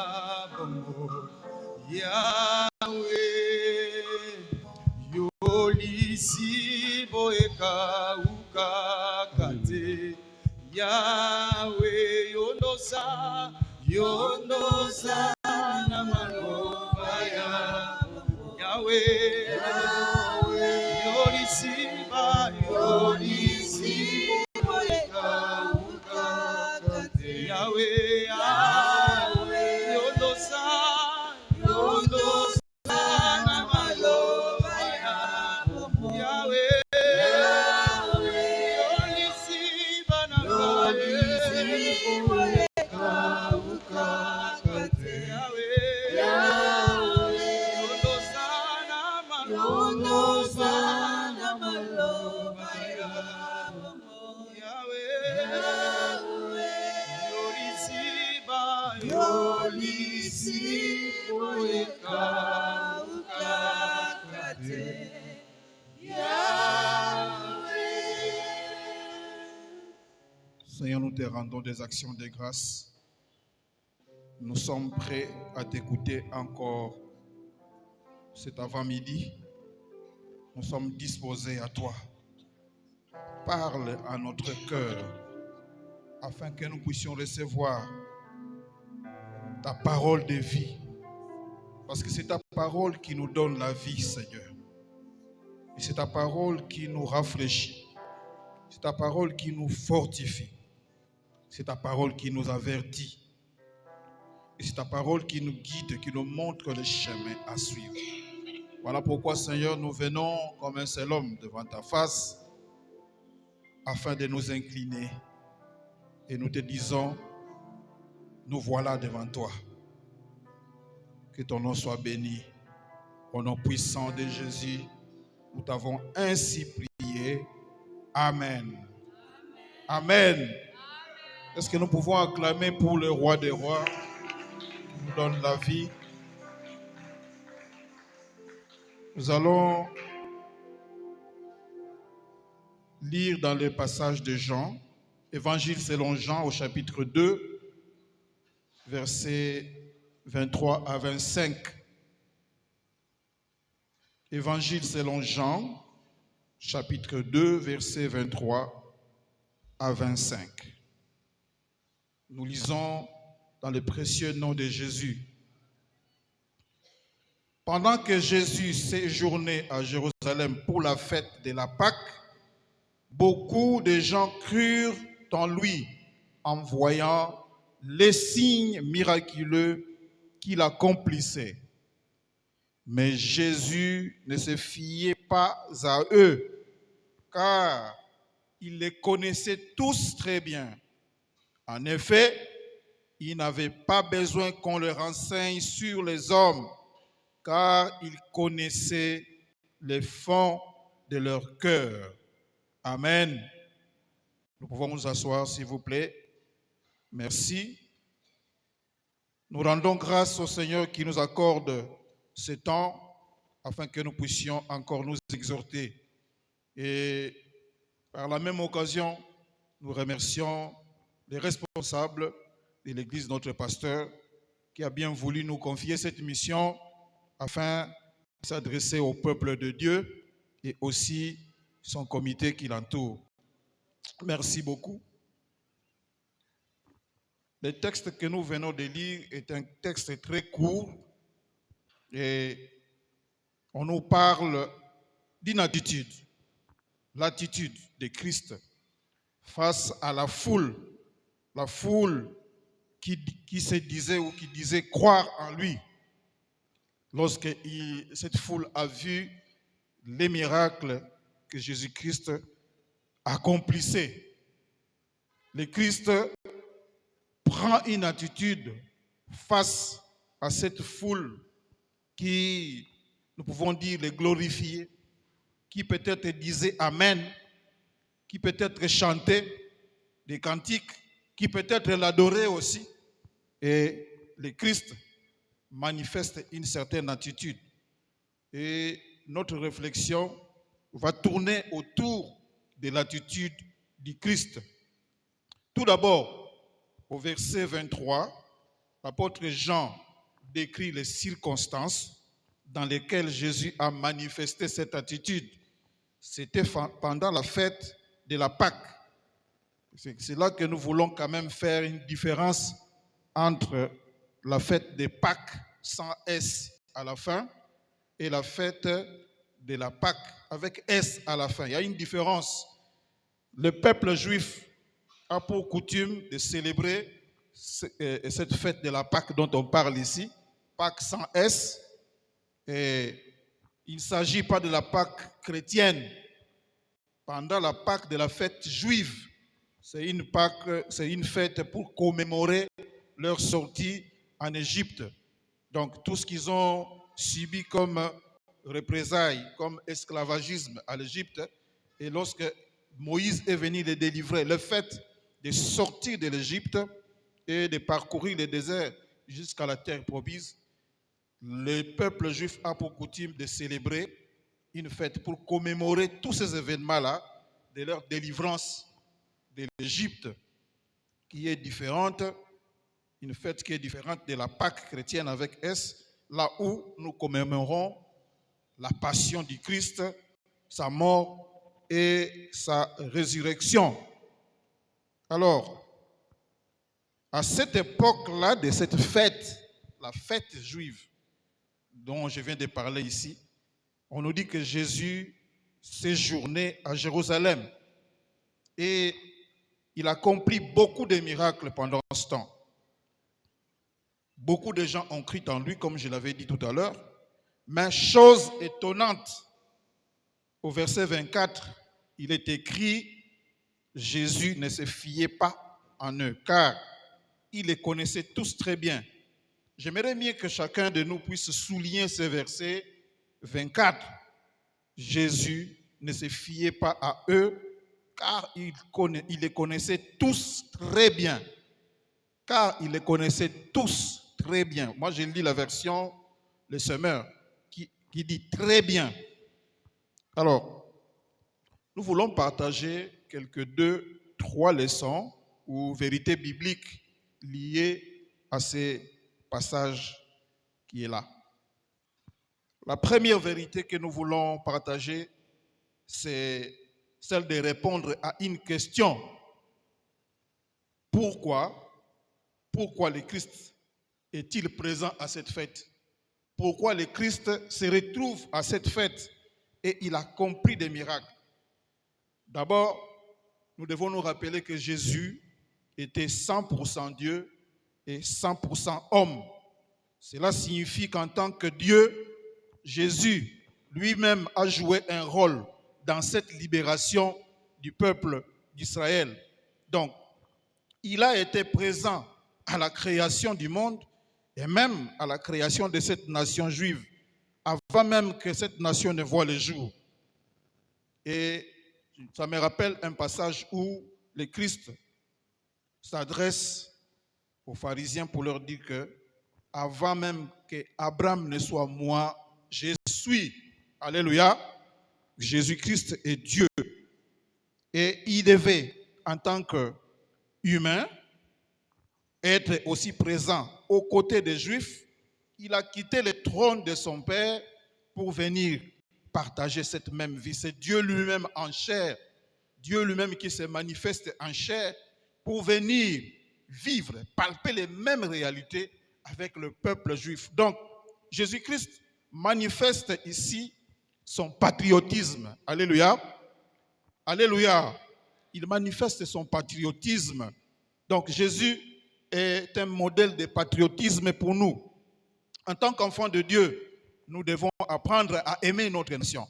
bongo Yahweh yolisi boeka ukakate Yahweh yondo sana maloba ya Yahweh yolisiba boeka ukakate Yahweh Yolisi Moyeka Ukakate Seigneur, nous te rendons des actions de grâce. Nous sommes prêts à t'écouter encore cet avant-midi. Nous sommes disposés à toi. Parle à notre cœur afin que nous puissions recevoir ta parole de vie. Parce que c'est ta parole qui nous donne la vie, Seigneur. Et c'est ta parole qui nous rafraîchit. C'est ta parole qui nous fortifie. C'est ta parole qui nous avertit. Et c'est ta parole qui nous guide, qui nous montre le chemin à suivre. Voilà pourquoi, Seigneur, nous venons comme un seul homme devant ta face afin de nous incliner. Et nous te disons, nous voilà devant toi. Que ton nom soit béni. Au nom puissant de Jésus, nous t'avons ainsi prié. Amen. Amen. Est-ce que nous pouvons acclamer pour le roi des rois qui nous donne la vie? Nous allons lire dans le passage de Jean, Évangile selon Jean au chapitre 2, versets 23 à 25. Évangile selon Jean, chapitre 2, versets 23 à 25. Nous lisons dans le précieux nom de Jésus. Pendant que Jésus séjournait à Jérusalem pour la fête de la Pâque, beaucoup de gens crurent en lui en voyant les signes miraculeux qu'il accomplissait. Mais Jésus ne se fiait pas à eux, car il les connaissait tous très bien. En effet, il n'avait pas besoin qu'on le renseigne sur les hommes, car il connaissait les fonds de leur cœur. Amen. Nous pouvons nous asseoir, s'il vous plaît. Merci. Nous rendons grâce au Seigneur qui nous accorde ce temps afin que nous puissions encore nous exhorter. Et par la même occasion, nous remercions les responsables de l'Église, notre pasteur, qui a bien voulu nous confier cette mission afin de s'adresser au peuple de Dieu et aussi son comité qui l'entoure. Merci beaucoup. Le texte que nous venons de lire est un texte très court et on nous parle d'une attitude, l'attitude de Christ face à la foule qui se disait ou qui disait croire en lui. Lorsque cette foule a vu les miracles que Jésus-Christ accomplissait, le Christ prend une attitude face à cette foule qui, nous pouvons dire, les glorifiait, qui peut-être disait Amen, qui peut-être chantait des cantiques, qui peut-être l'adorait aussi. Et le Christ manifeste une certaine attitude. Et notre réflexion va tourner autour de l'attitude du Christ. Tout d'abord, au verset 23, l'apôtre Jean décrit les circonstances dans lesquelles Jésus a manifesté cette attitude. C'était pendant la fête de la Pâque. C'est là que nous voulons quand même faire une différence entre la fête de Pâques sans S à la fin et la fête de la Pâque avec S à la fin. Il y a une différence. Le peuple juif a pour coutume de célébrer cette fête de la Pâque dont on parle ici, Pâques sans S. Et il ne s'agit pas de la Pâque chrétienne. Pendant la Pâque de la fête juive, c'est une Pâque, c'est une fête pour commémorer leur sortie en Égypte. Donc tout ce qu'ils ont subi comme représailles, comme esclavagisme à l'Égypte, et lorsque Moïse est venu les délivrer, le fait de sortir de l'Égypte et de parcourir le désert jusqu'à la terre promise, le peuple juif a pour coutume de célébrer une fête pour commémorer tous ces événements-là, de leur délivrance de l'Égypte, qui est différente, une fête qui est différente de la Pâque chrétienne avec S, là où nous commémorons la passion du Christ, sa mort et sa résurrection. Alors, à cette époque-là de cette fête, la fête juive dont je viens de parler ici, on nous dit que Jésus séjournait à Jérusalem et il a accompli beaucoup de miracles pendant ce temps. Beaucoup de gens ont cru en lui, comme je l'avais dit tout à l'heure, mais chose étonnante, au verset 24, il est écrit, Jésus ne se fiait pas en eux, car il les connaissait tous très bien. J'aimerais bien que chacun de nous puisse souligner ce verset 24. Jésus ne se fiait pas à eux, car il les connaissait tous très bien. Car il les connaissait tous très bien. Moi, je lis la version Le Semeur qui dit très bien. Alors, nous voulons partager quelques 2-3 leçons ou vérités bibliques liées à ces passages qui est là. La première vérité que nous voulons partager, c'est celle de répondre à une question. Pourquoi le Christ est-il présent à cette fête? Pourquoi le Christ se retrouve à cette fête et il a accompli des miracles? D'abord, nous devons nous rappeler que Jésus était 100% Dieu et 100% homme. Cela signifie qu'en tant que Dieu, Jésus lui-même a joué un rôle dans cette libération du peuple d'Israël. Donc, il a été présent à la création du monde et même à la création de cette nation juive, avant même que cette nation ne voie le jour. Et ça me rappelle un passage où le Christ s'adresse aux pharisiens pour leur dire que avant même qu'Abraham ne soit moi, je suis. Alléluia. Jésus-Christ est Dieu. Et il devait, en tant qu'humain, être aussi présent aux côtés des Juifs. Il a quitté le trône de son Père pour venir partager cette même vie. C'est Dieu lui-même en chair, Dieu lui-même qui se manifeste en chair pour venir vivre, palper les mêmes réalités avec le peuple juif. Donc, Jésus-Christ manifeste ici son patriotisme. Alléluia. Alléluia. Il manifeste son patriotisme. Donc, Jésus est un modèle de patriotisme pour nous. En tant qu'enfants de Dieu, nous devons apprendre à aimer notre nation.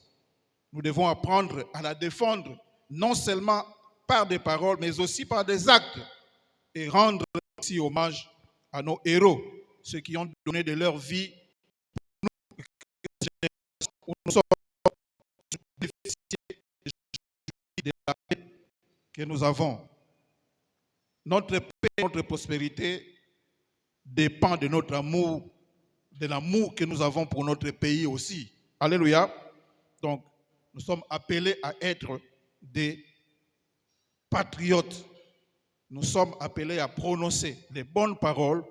Nous devons apprendre à la défendre, non seulement par des paroles, mais aussi par des actes. Et rendre aussi hommage à nos héros, ceux qui ont donné de leur vie pour nous sommes de la paix que nous avons. Notre paix, notre prospérité dépend de notre amour, de l'amour que nous avons pour notre pays aussi. Alléluia. Donc, nous sommes appelés à être des patriotes. Nous sommes appelés à prononcer les bonnes paroles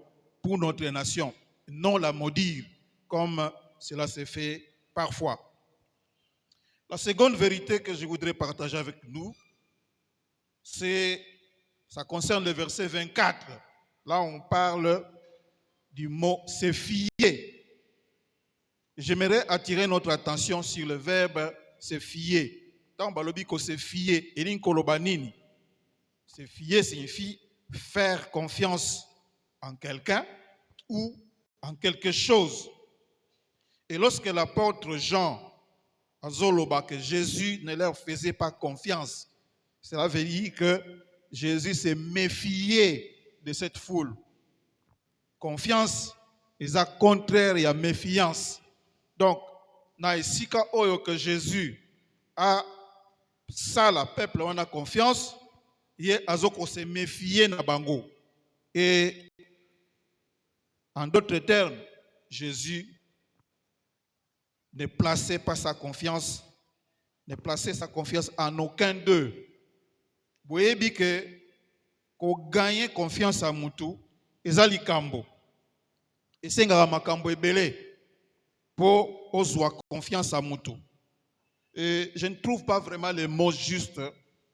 pour notre nation, non la maudire, comme cela se fait parfois. La seconde vérité que je voudrais partager avec nous, ça concerne le verset 24. Là, on parle du mot « se fier ». J'aimerais attirer notre attention sur le verbe « se fier ». Dans Balobiko, se fier, et l'inkolobanini. Se fier signifie faire confiance en quelqu'un ou en quelque chose. Et lorsque l'apôtre Jean a zoloba que Jésus ne leur faisait pas confiance, cela veut dire que Jésus s'est méfié de cette foule. Confiance est contraire à méfiance. Donc, na esika oyo que Jésus a ça, la peuple on a confiance. Ye azoko se méfier na bango. Et en d'autres termes, Jésus ne plaçait pas sa confiance, ne plaçait sa confiance en aucun d'eux. Vous voyez bien que pour gagner confiance à Moutou, ezali kambo. Et c'est un makambo ebele pour avoir confiance à Moutou. Et je ne trouve pas vraiment les mots justes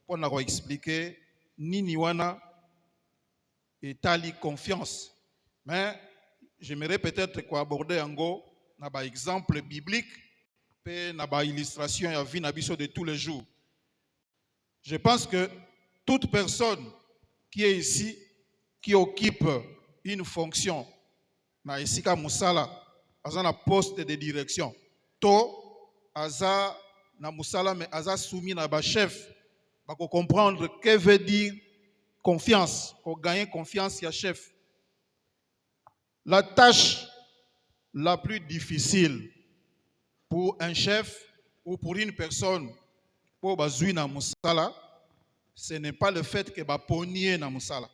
pour nous expliquer ni niwana et tali confiance. Mais j'aimerais peut-être aborder un exemple biblique et une illustration à vie de tous les jours. Je pense que toute personne qui est ici, qui occupe une fonction, na isika musala, aza na poste de direction, to aza na musala mais aza soumis na ba chef, ba ko comprendre que veut dire confiance, pour gagner confiance ya chef. La tâche la plus difficile pour un chef ou pour une personne pour bazui na musala, ce n'est pas le fait que ba ponier na musala.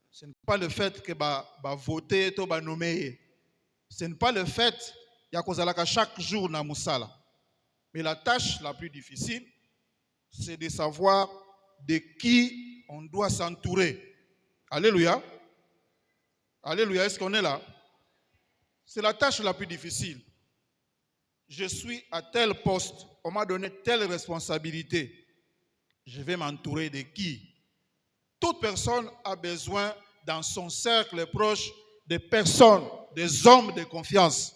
Ce n'est pas le fait que ba voter to ba nommer. Ce n'est pas le fait ya kozalaka chaque jour na musala. Mais la tâche la plus difficile, c'est de savoir de qui on doit s'entourer. Alléluia. Alléluia, est-ce qu'on est là? C'est la tâche la plus difficile. Je suis à tel poste, on m'a donné telle responsabilité. Je vais m'entourer de qui? Toute personne a besoin dans son cercle proche de personnes, des hommes de confiance,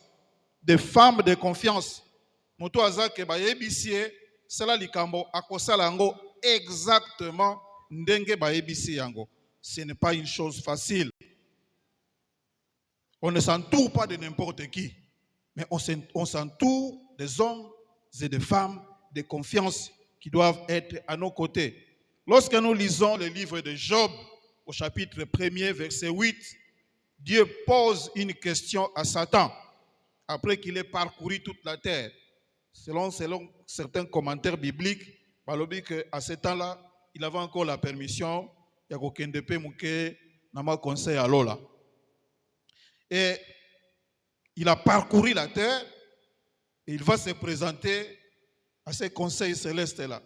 des femmes de confiance. Moto azake ba yebisie sala likambo akosala yango exactement ndenge ba yebisie yango. Ce n'est pas une chose facile. On ne s'entoure pas de n'importe qui, mais on s'entoure des hommes et des femmes de confiance qui doivent être à nos côtés. Lorsque nous lisons le livre de Job, au chapitre 1er, verset 8, Dieu pose une question à Satan, après qu'il ait parcouru toute la terre. Selon certains commentaires bibliques, à ce temps-là, il avait encore la permission, et il a parcouru la terre et il va se présenter à ces conseils célestes-là.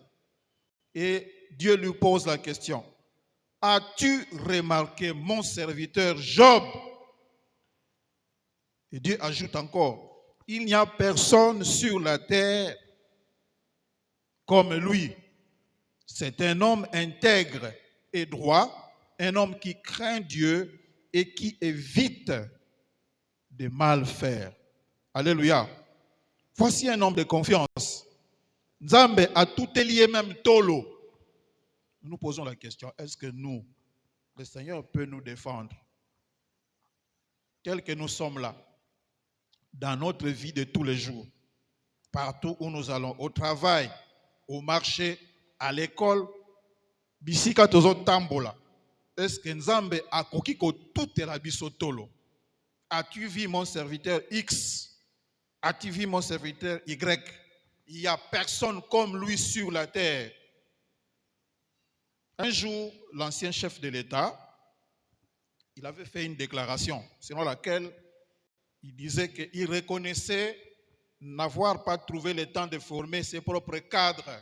Et Dieu lui pose la question. As-tu remarqué mon serviteur Job? Et Dieu ajoute encore. Il n'y a personne sur la terre comme lui. C'est un homme intègre et droit, un homme qui craint Dieu et qui évite de mal faire. Alléluia. Voici un homme de confiance. Nzambe a tout lié, même tolo. Nous nous posons la question, est-ce que nous, le Seigneur peut nous défendre? Tels que nous sommes là, dans notre vie de tous les jours, partout où nous allons, au travail, au marché, à l'école, bisika tozo tambola. Est-ce que Nzambe a koki ko tout erabiso tolo? As-tu vu mon serviteur X? As-tu vu mon serviteur Y? Il n'y a personne comme lui sur la terre. Un jour, l'ancien chef de l'État, il avait fait une déclaration selon laquelle il disait qu'il reconnaissait n'avoir pas trouvé le temps de former ses propres cadres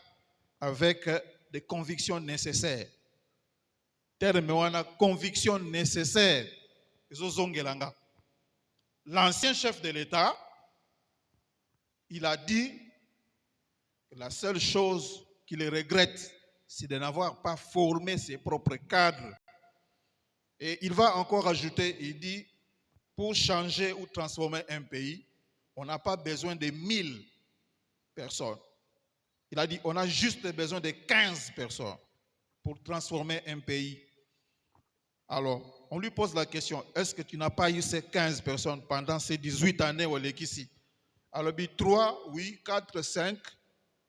avec des convictions nécessaires. Terme conviction nécessaire. L'ancien chef de l'État, il a dit que la seule chose qu'il regrette, c'est de n'avoir pas formé ses propres cadres. Et il va encore ajouter, il dit, pour changer ou transformer un pays, on n'a pas besoin de 1000 personnes. Il a dit, on a juste besoin de 15 personnes pour transformer un pays. Alors, on lui pose la question, est-ce que tu n'as pas eu ces 15 personnes pendant ces 18 années où elle est ici? Alors, 3, oui, 4, 5,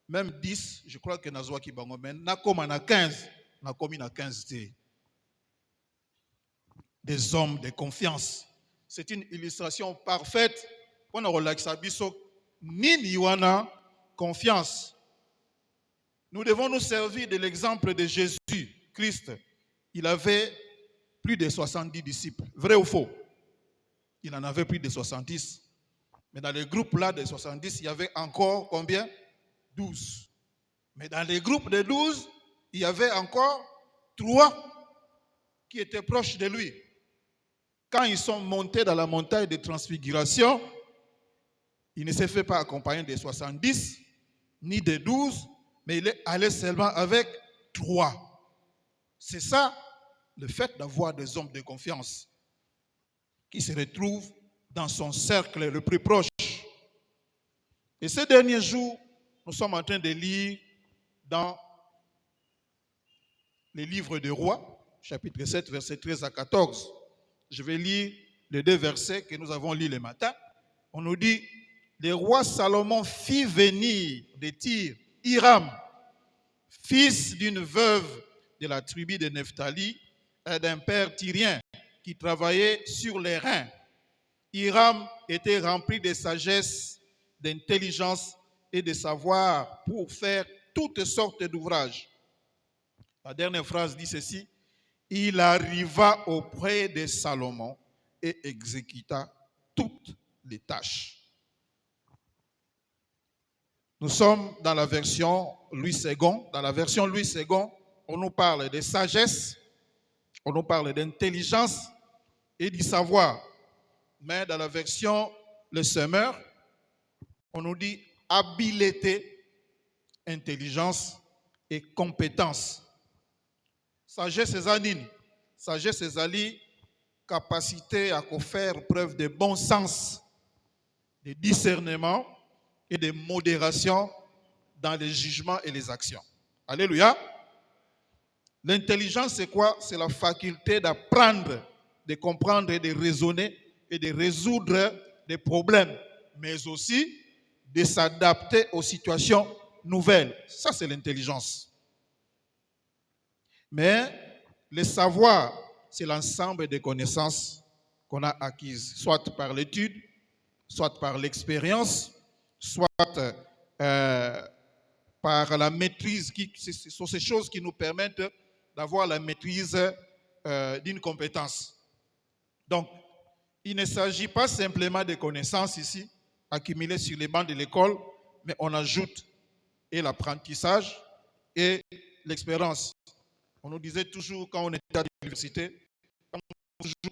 même 10, je crois que Nazwa qui bangomen, n'a comme à 15, n'a comme à 15 des hommes de confiance. C'est une illustration parfaite pour nous relaxer ni niwana confiance. Nous devons nous servir de l'exemple de Jésus Christ. Il avait plus de 70 disciples. Vrai ou faux? Il en avait plus de 70. Mais dans le groupe là de 70, il y avait encore combien? 12. Mais dans les groupes de 12, il y avait encore 3 qui étaient proches de lui. Quand ils sont montés dans la montagne de transfiguration, il ne s'est fait pas accompagner des 70, ni des 12, mais il est allé seulement avec 3. C'est ça, le fait d'avoir des hommes de confiance qui se retrouvent dans son cercle le plus proche. Et ces derniers jours, nous sommes en train de lire dans les livres des rois, chapitre 7, versets 13 à 14. Je vais lire les 2 versets que nous avons lus le matin. On nous dit, le roi Salomon fit venir de Tyr Hiram, fils d'une veuve de la tribu de Nephtali et d'un père tyrien qui travaillait sur les reins. Hiram était rempli de sagesse, d'intelligence et de savoir pour faire toutes sortes d'ouvrages. La dernière phrase dit ceci, il arriva auprès de Salomon et exécuta toutes les tâches. Nous sommes dans la version Louis II. Dans la version Louis II, on nous parle de sagesse, on nous parle d'intelligence et du savoir. Mais dans la version Le Semeur, on nous dit habileté, intelligence et compétence. Sagesse ezanine. Sagesse ezali capacité à faire preuve de bon sens, de discernement et de modération dans les jugements et les actions. Alléluia. L'intelligence, c'est quoi? C'est la faculté d'apprendre, de comprendre et de raisonner et de résoudre des problèmes, mais aussi de s'adapter aux situations nouvelles. Ça, c'est l'intelligence. Mais le savoir, c'est l'ensemble des connaissances qu'on a acquises, soit par l'étude, soit par l'expérience, soit par la maîtrise. Ce sont ces choses qui nous permettent d'avoir la maîtrise d'une compétence. Donc, il ne s'agit pas simplement de connaissances ici, accumulées sur les bancs de l'école, mais on ajoute et l'apprentissage et l'expérience. On nous disait toujours, quand on était à l'université, quand on toujours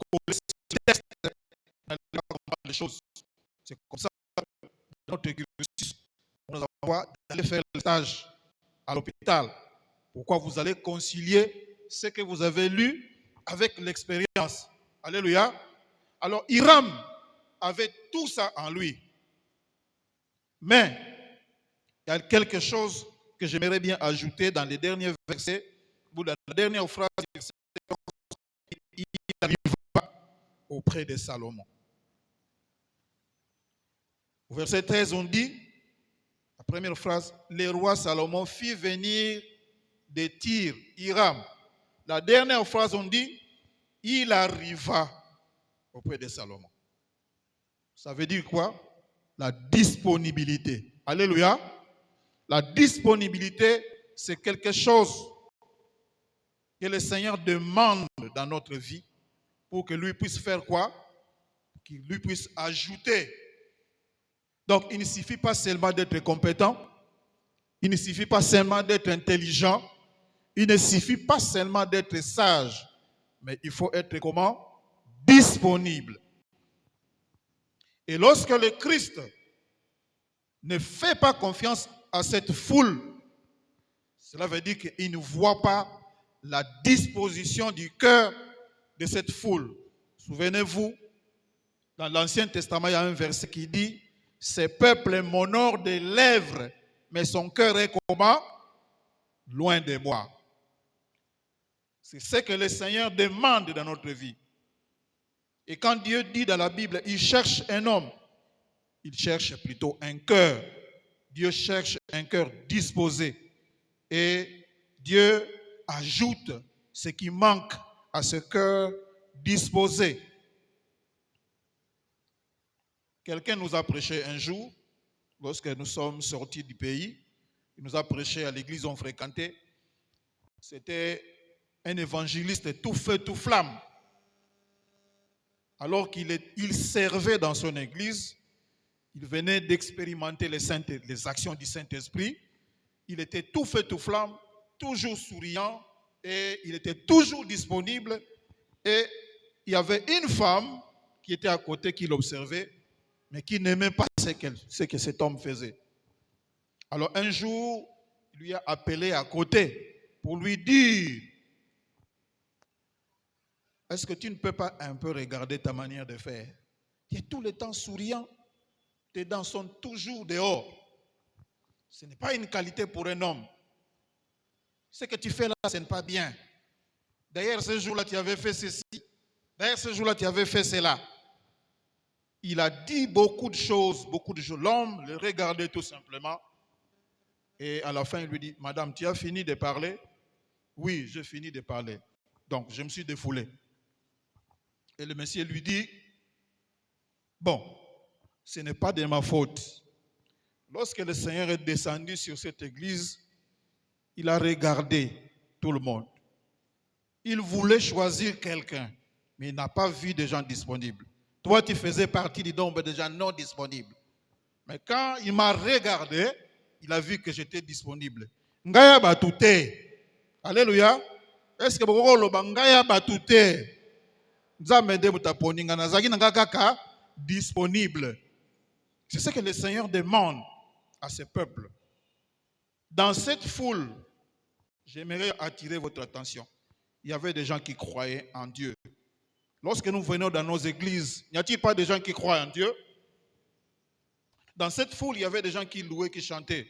texte, on allait comprendre les choses. C'est comme ça, dans notre cursus, on nous envoie d'aller faire le stage à l'hôpital. Pourquoi vous allez concilier ce que vous avez lu avec l'expérience. Alléluia. Alors, Hiram avait tout ça en lui. Mais, il y a quelque chose que j'aimerais bien ajouter dans les derniers versets, ou dans la dernière phrase, il arriva auprès de Salomon. Au verset 13, on dit, la première phrase, le roi Salomon fit venir de Tyr, Hiram. La dernière phrase, on dit, il arriva auprès de Salomon. Ça veut dire quoi? La disponibilité. Alléluia. La disponibilité, c'est quelque chose que le Seigneur demande dans notre vie pour que lui puisse faire quoi? Qu'il lui puisse ajouter. Donc, il ne suffit pas seulement d'être compétent, il ne suffit pas seulement d'être intelligent, il ne suffit pas seulement d'être sage, mais il faut être comment? Disponible. Et lorsque le Christ ne fait pas confiance à cette foule, cela veut dire qu'il ne voit pas la disposition du cœur de cette foule. Souvenez-vous, dans l'Ancien Testament, il y a un verset qui dit « Ce peuple m'honore des lèvres, mais son cœur est comment? Loin de moi. » C'est ce que le Seigneur demande dans notre vie. Et quand Dieu dit dans la Bible, il cherche un homme, il cherche plutôt un cœur. Dieu cherche un cœur disposé. Et Dieu ajoute ce qui manque à ce cœur disposé. Quelqu'un nous a prêché un jour, lorsque nous sommes sortis du pays, il nous a prêché à l'église où on fréquentait. C'était un évangéliste tout feu, tout flamme. alors qu'il servait dans son église, il venait d'expérimenter les actions du Saint-Esprit. Il était tout feu, tout flamme, toujours souriant et il était toujours disponible. Et il y avait une femme qui était à côté, qui l'observait, mais qui n'aimait pas ce que cet homme faisait. Alors un jour, il lui a appelé à côté pour lui dire: est-ce que tu ne peux pas un peu regarder ta manière de faire? Tu es tout le temps souriant, tes dents sont toujours dehors. Ce n'est pas une qualité pour un homme. Ce que tu fais là, ce n'est pas bien. D'ailleurs, ce jour-là, tu avais fait ceci. D'ailleurs, ce jour-là, tu avais fait cela. Il a dit beaucoup de choses, L'homme le regardait tout simplement. Et à la fin, il lui dit: Madame, tu as fini de parler? Oui, j'ai fini de parler. Donc, je me suis défoulé. Et le monsieur lui dit: bon, ce n'est pas de ma faute. Lorsque le Seigneur est descendu sur cette église, il a regardé tout le monde. Il voulait choisir quelqu'un, mais il n'a pas vu de gens disponibles. Toi, tu faisais partie du nombre de gens non disponibles. Mais quand il m'a regardé, il a vu que j'étais disponible. Ngaya batute. Alléluia. Est-ce que vous avez ngaya batute? Disponible. C'est ce que le Seigneur demande à ce peuple. Dans cette foule, j'aimerais attirer votre attention. Il y avait des gens qui croyaient en Dieu. Lorsque nous venons dans nos églises, n'y a-t-il pas des gens qui croient en Dieu? Dans cette foule, il y avait des gens qui louaient, qui chantaient.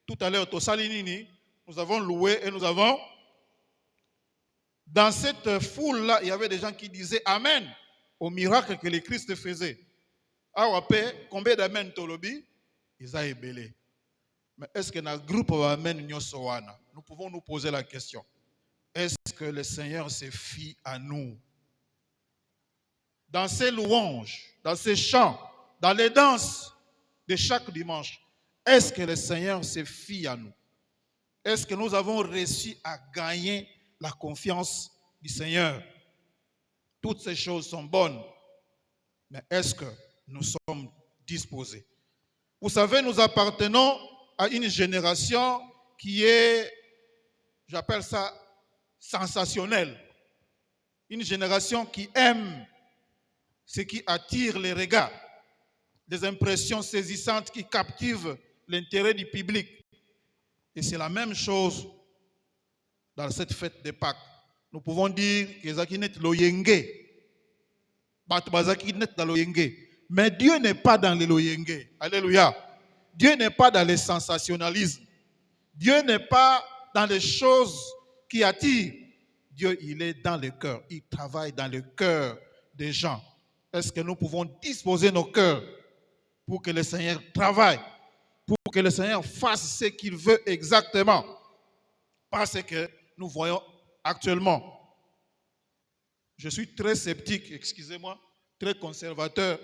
Tout à l'heure, au Salinini, nous avons loué et nous avons... Dans cette foule-là, il y avait des gens qui disaient Amen au miracle que le Christ faisait. Combien d'Amen tolobi? Ils ont ébélé. Mais est-ce que dans le groupe Amen, nous pouvons nous poser la question: est-ce que le Seigneur se fie à nous? Dans ces louanges, dans ces chants, dans les danses de chaque dimanche, est-ce que le Seigneur se fie à nous? Est-ce que nous avons réussi à gagner la confiance du Seigneur? Toutes ces choses sont bonnes, mais est-ce que nous sommes disposés? Vous savez, nous appartenons à une génération qui est, j'appelle ça, sensationnelle. Une génération qui aime ce qui attire les regards, des impressions saisissantes qui captivent l'intérêt du public. Et c'est la même chose dans cette fête de Pâques. Nous pouvons dire que Zakinet loyenge. Mais Dieu n'est pas dans le loyenge. Alléluia. Dieu n'est pas dans le sensationnalisme. Dieu n'est pas dans les choses qui attirent. Dieu, il est dans le cœur. Il travaille dans le cœur des gens. Est-ce que nous pouvons disposer nos cœurs pour que le Seigneur travaille, pour que le Seigneur fasse ce qu'il veut exactement? Parce que nous voyons actuellement. Je suis très sceptique, excusez-moi, très conservateur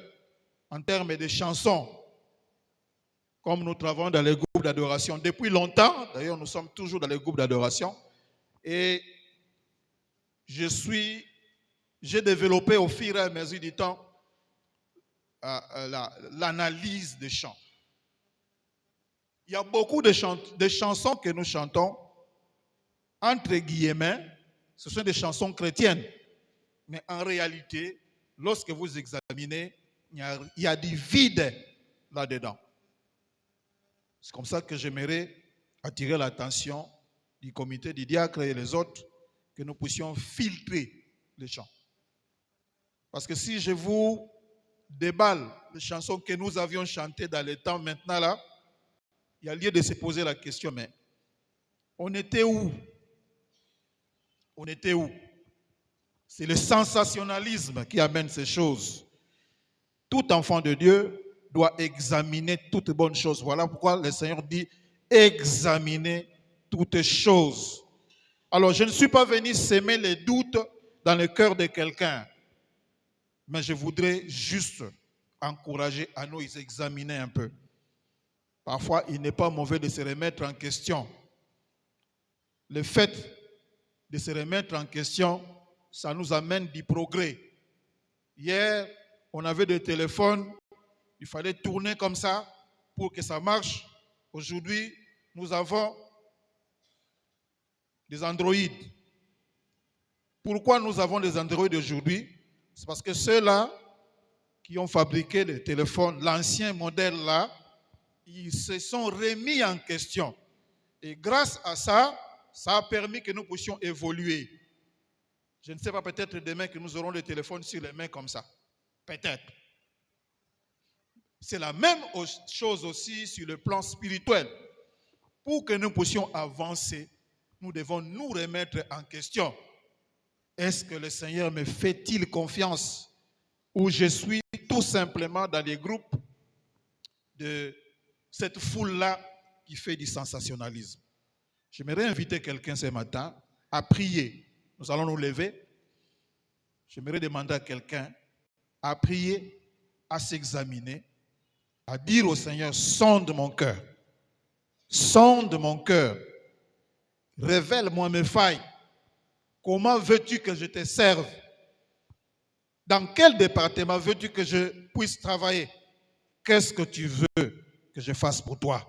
en termes de chansons. Comme nous travaillons dans les groupes d'adoration depuis longtemps, d'ailleurs nous sommes toujours dans les groupes d'adoration, et j'ai développé au fur et à mesure du temps l'analyse des chants. Il y a beaucoup de chansons que nous chantons, entre guillemets, ce sont des chansons chrétiennes. Mais en réalité, lorsque vous examinez, il y a du vide là-dedans. C'est comme ça que j'aimerais attirer l'attention du comité, du diacre et les autres, que nous puissions filtrer les chants. Parce que si je vous déballe les chansons que nous avions chantées dans le temps maintenant là, il y a lieu de se poser la question, mais on était où? On était où? C'est le sensationnalisme qui amène ces choses. Tout enfant de Dieu doit examiner toutes bonnes choses. Voilà pourquoi le Seigneur dit examiner toutes choses. Alors, je ne suis pas venu s'aimer les doutes dans le cœur de quelqu'un, mais je voudrais juste encourager à nous examiner un peu. Parfois, il n'est pas mauvais de se remettre en question. Le fait de se remettre en question, ça nous amène du progrès. Hier, on avait des téléphones, il fallait tourner comme ça pour que ça marche. Aujourd'hui, nous avons des Android. Pourquoi nous avons des Android aujourd'hui? C'est parce que ceux-là qui ont fabriqué les téléphones, l'ancien modèle là, ils se sont remis en question. Et grâce à ça, ça a permis que nous puissions évoluer. Je ne sais pas, peut-être demain que nous aurons les téléphones sur les mains comme ça. Peut-être. C'est la même chose aussi sur le plan spirituel. Pour que nous puissions avancer, nous devons nous remettre en question. Est-ce que le Seigneur me fait-il confiance? Ou je suis tout simplement dans les groupes de cette foule-là qui fait du sensationnalisme? J'aimerais inviter quelqu'un ce matin à prier. Nous allons nous lever. J'aimerais demander à quelqu'un à prier, à s'examiner, à dire au Seigneur, sonde mon cœur. Sonde mon cœur. Révèle-moi mes failles. Comment veux-tu que je te serve? Dans quel département veux-tu que je puisse travailler? Qu'est-ce que tu veux que je fasse pour toi?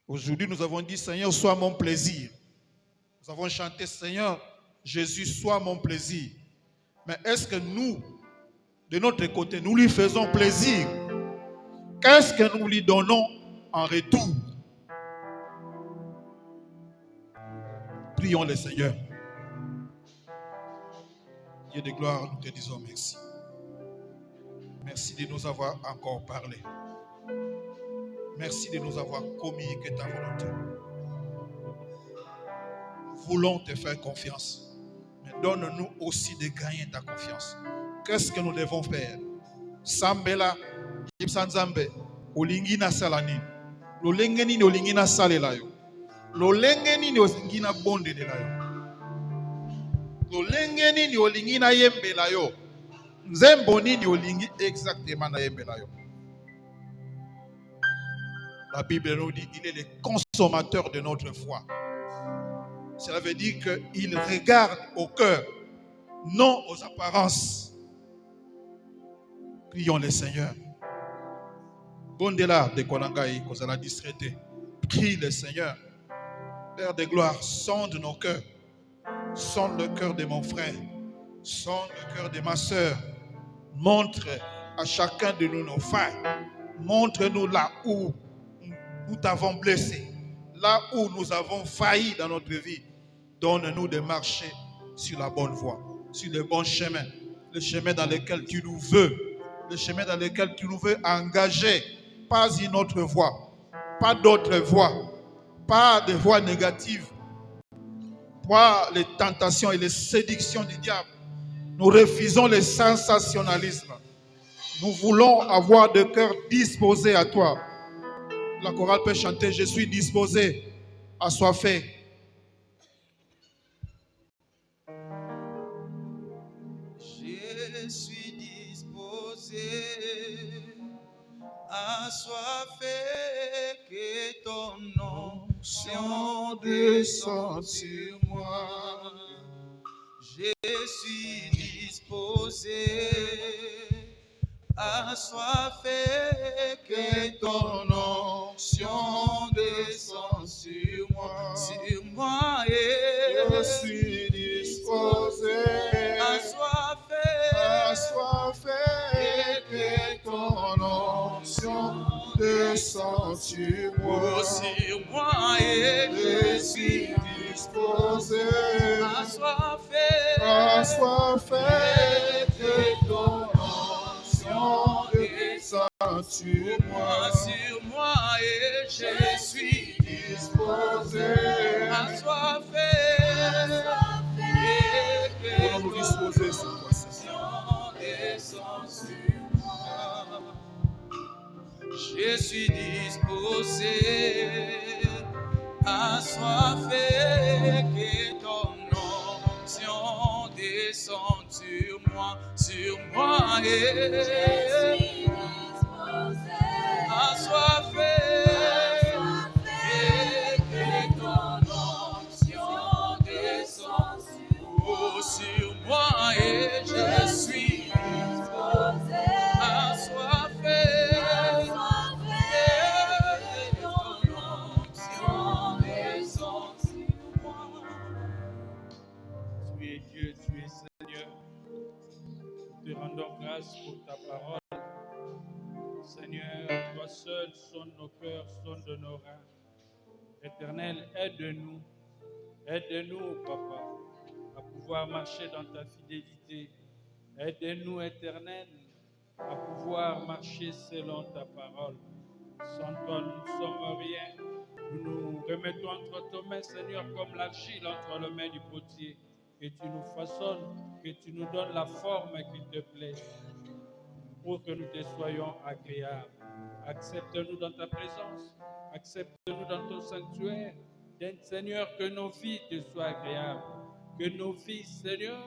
Aujourd'hui, nous avons dit, Seigneur, sois mon plaisir. Nous avons chanté, Seigneur, Jésus, sois mon plaisir. Mais est-ce que nous, de notre côté, nous lui faisons plaisir? Qu'est-ce que nous lui donnons en retour? Prions le Seigneur. Dieu de gloire, nous te disons merci. Merci de nous avoir encore parlé. Merci de nous avoir communiqué ta volonté. Nous voulons te faire confiance. Mais donne-nous aussi de gagner ta confiance. Qu'est-ce que nous devons faire? Sambela, Yipsanzambe, Olingina Salani. Lolengeni ni Olingina Salelayo. Lolengeni ni Olingina Bonde de layo. Lolengeni ni Olingina Yembelayo. Nzemboni ni Olingi exactement na Yembelayo. La Bible nous dit qu'il est le consommateur de notre foi. Cela veut dire qu'il regarde au cœur, non aux apparences. Prions le Seigneur. Bondela de Konangaï, Kozala discrété. Prie le Seigneur. Père de gloire, sonde nos cœurs. Sonde le cœur de mon frère. Sonde le cœur de ma soeur. Montre à chacun de nous nos failles. Montre-nous là où nous t'avons blessé. Là où nous avons failli dans notre vie. Donne-nous de marcher sur la bonne voie. Sur le bon chemin. Le chemin dans lequel tu nous veux. Le chemin dans lequel tu nous veux engager. Pas une autre voie. Pas d'autre voie. Pas de voie négative. Pas les tentations et les séductions du diable. Nous refusons le sensationnalisme. Nous voulons avoir de cœur disposé à toi. La chorale peut chanter, je suis disposé, assoiffé. Je suis disposé, assoiffé, que ton onction descende sur moi. Je suis disposé, assoiffé, que ton onction descende sur moi, et Je suis disposé, assoiffé, que ton onction descende sur moi, et je suis disposé, assoiffé, que ton onction descende sur moi, et je suis disposé, assoiffé, voulons nous disposer sur toi, Seigneur. descend sur moi. Je suis disposé, assoiffé, que ton onction descende sur moi, et Je suis disposé, assoiffé, que ton onction descende sur sur moi, et je Nous te rendons grâce pour ta parole. Seigneur, toi seul sonne nos cœurs, sonne de nos reins. Éternel, aide-nous. Aide-nous, Papa, à pouvoir marcher dans ta fidélité. Aide-nous, Éternel, à pouvoir marcher selon ta parole. Sans toi, nous ne sommes rien. Nous nous remettons entre tes mains, Seigneur, comme l'argile entre les mains du potier. Que tu nous façonnes, que tu nous donnes la forme qui te plaît, pour que nous te soyons agréables. Accepte-nous dans ta présence. Accepte-nous dans ton sanctuaire. Seigneur, que nos vies te soient agréables. Que nos vies, Seigneur,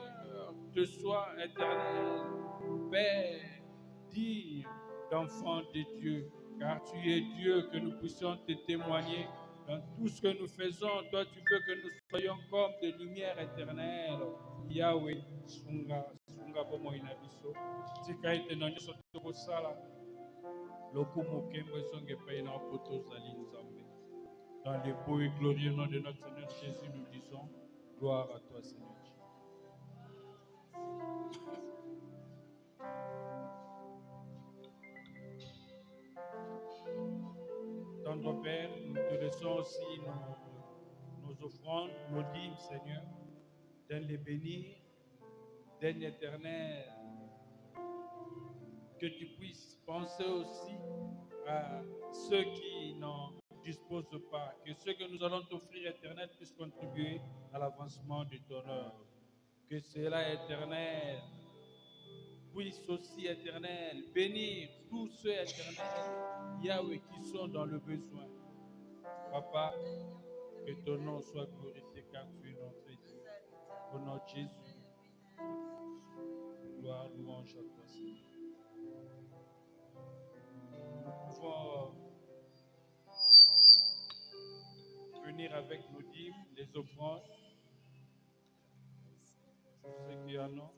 te soient éternelles. Père, dignes d'enfants de Dieu, car tu es Dieu, que nous puissions te témoigner dans tout ce que nous faisons. Toi, tu veux que nous soyons comme des lumières éternelles. Yahweh, Sunga Bomo Inabiso, Tika ete na nyonso tokosala, lokumu kembo esonge paye na poto zali Nzambe. Dans les beaux et glorieux nom de notre Seigneur Jésus, nous disons gloire à toi, Seigneur. Tendre Père, nous te laissons aussi nos offrandes, nos dîmes, Seigneur, de les bénir, d'un éternel, que tu puisses penser aussi à ceux qui n'en disposent pas, que ceux que nous allons t'offrir, éternel, puissent contribuer à l'avancement de ton œuvre. Que cela, éternel, puisse aussi, éternel, bénir tous ceux, éternel, Yahweh, qui sont dans le besoin. Papa, que ton nom soit glorifié, car tu es notre Dieu. Au nom de Jésus, gloire, louange à toi, Seigneur. Nous pouvons venir avec nos dîmes, les offrandes, ceux qui en ont.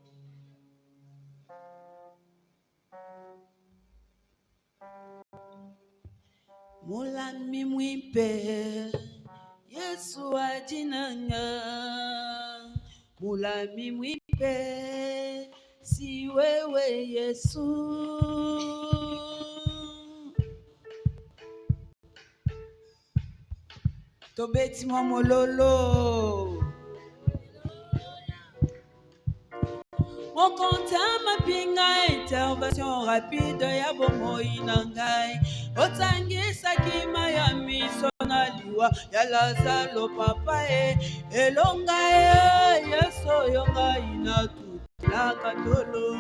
Mulami mwipe Yesu ajinanga, mulami mwipe si wewe Yesu. Tobeti mwa mololo mokonta mapinga, intervention rapide ya bomoi na ngai, otangisa kima ya miso na liwa ya Lazaro papa elonga Yesu oyo ngai natulaka tolo.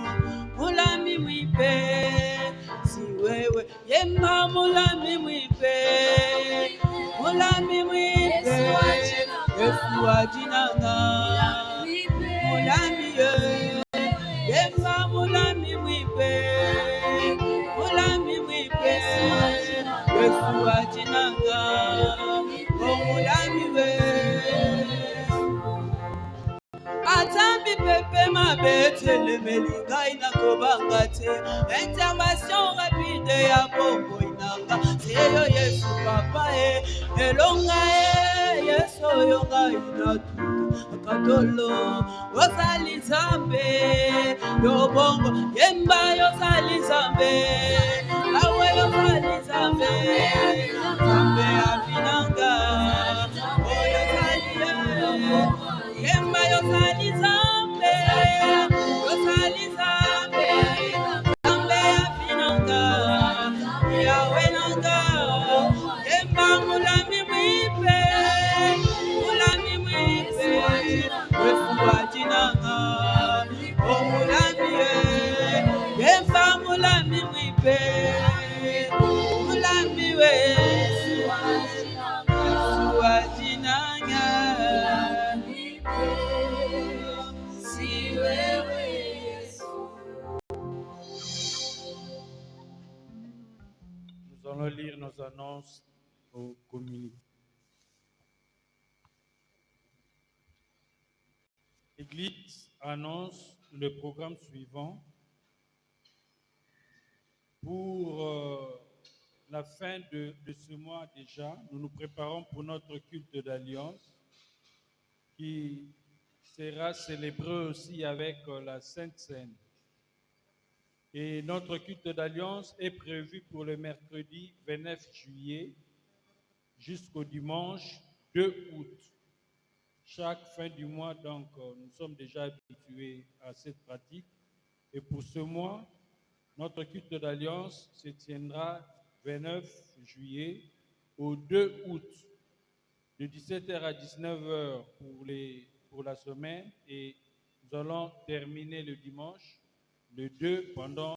Mulami mwipe si wewe yemba, mulami mwipe, mulami mwipe Yesu ajinanga, mulami yemba, mulami mwipe, mulami mwipe Yesu ajinanga, oh mulami we. Atambi pepe mabetele melinga inakobanga te, intervention rapide ya bongo inanga, seyo Yesu papa elonga Yesu oyo ngai natuka katolo. Ozali Nzambe yo bongo yemba, yozali Nzambe awe, yozali Nzambe Nzambe afinanga, oyo zali yemba, yozali Nzambe, yozali Nzambe Nzambe afinanga, yawe nanga yemba, mulami mwipe, mulami mwipe Yesu ajinanga, oh mulami yemba, mulami mwipe, mulami we Yesu ajinanga, si wewe Yesu. Nous allons lire nos annonces au communiqué. L'Église annonce le programme suivant pour la fin de ce mois déjà. Nous nous préparons pour notre culte d'alliance qui sera célébré aussi avec la Sainte Seine. Et notre culte d'alliance est prévu pour le mercredi 29 juillet jusqu'au dimanche 2 août. Chaque fin du mois, donc, nous sommes déjà habitués à cette pratique. Et pour ce mois, notre culte d'alliance se tiendra 29 juillet au 2 août, de 17h à 19h pour la semaine, et nous allons terminer le dimanche, le 2, pendant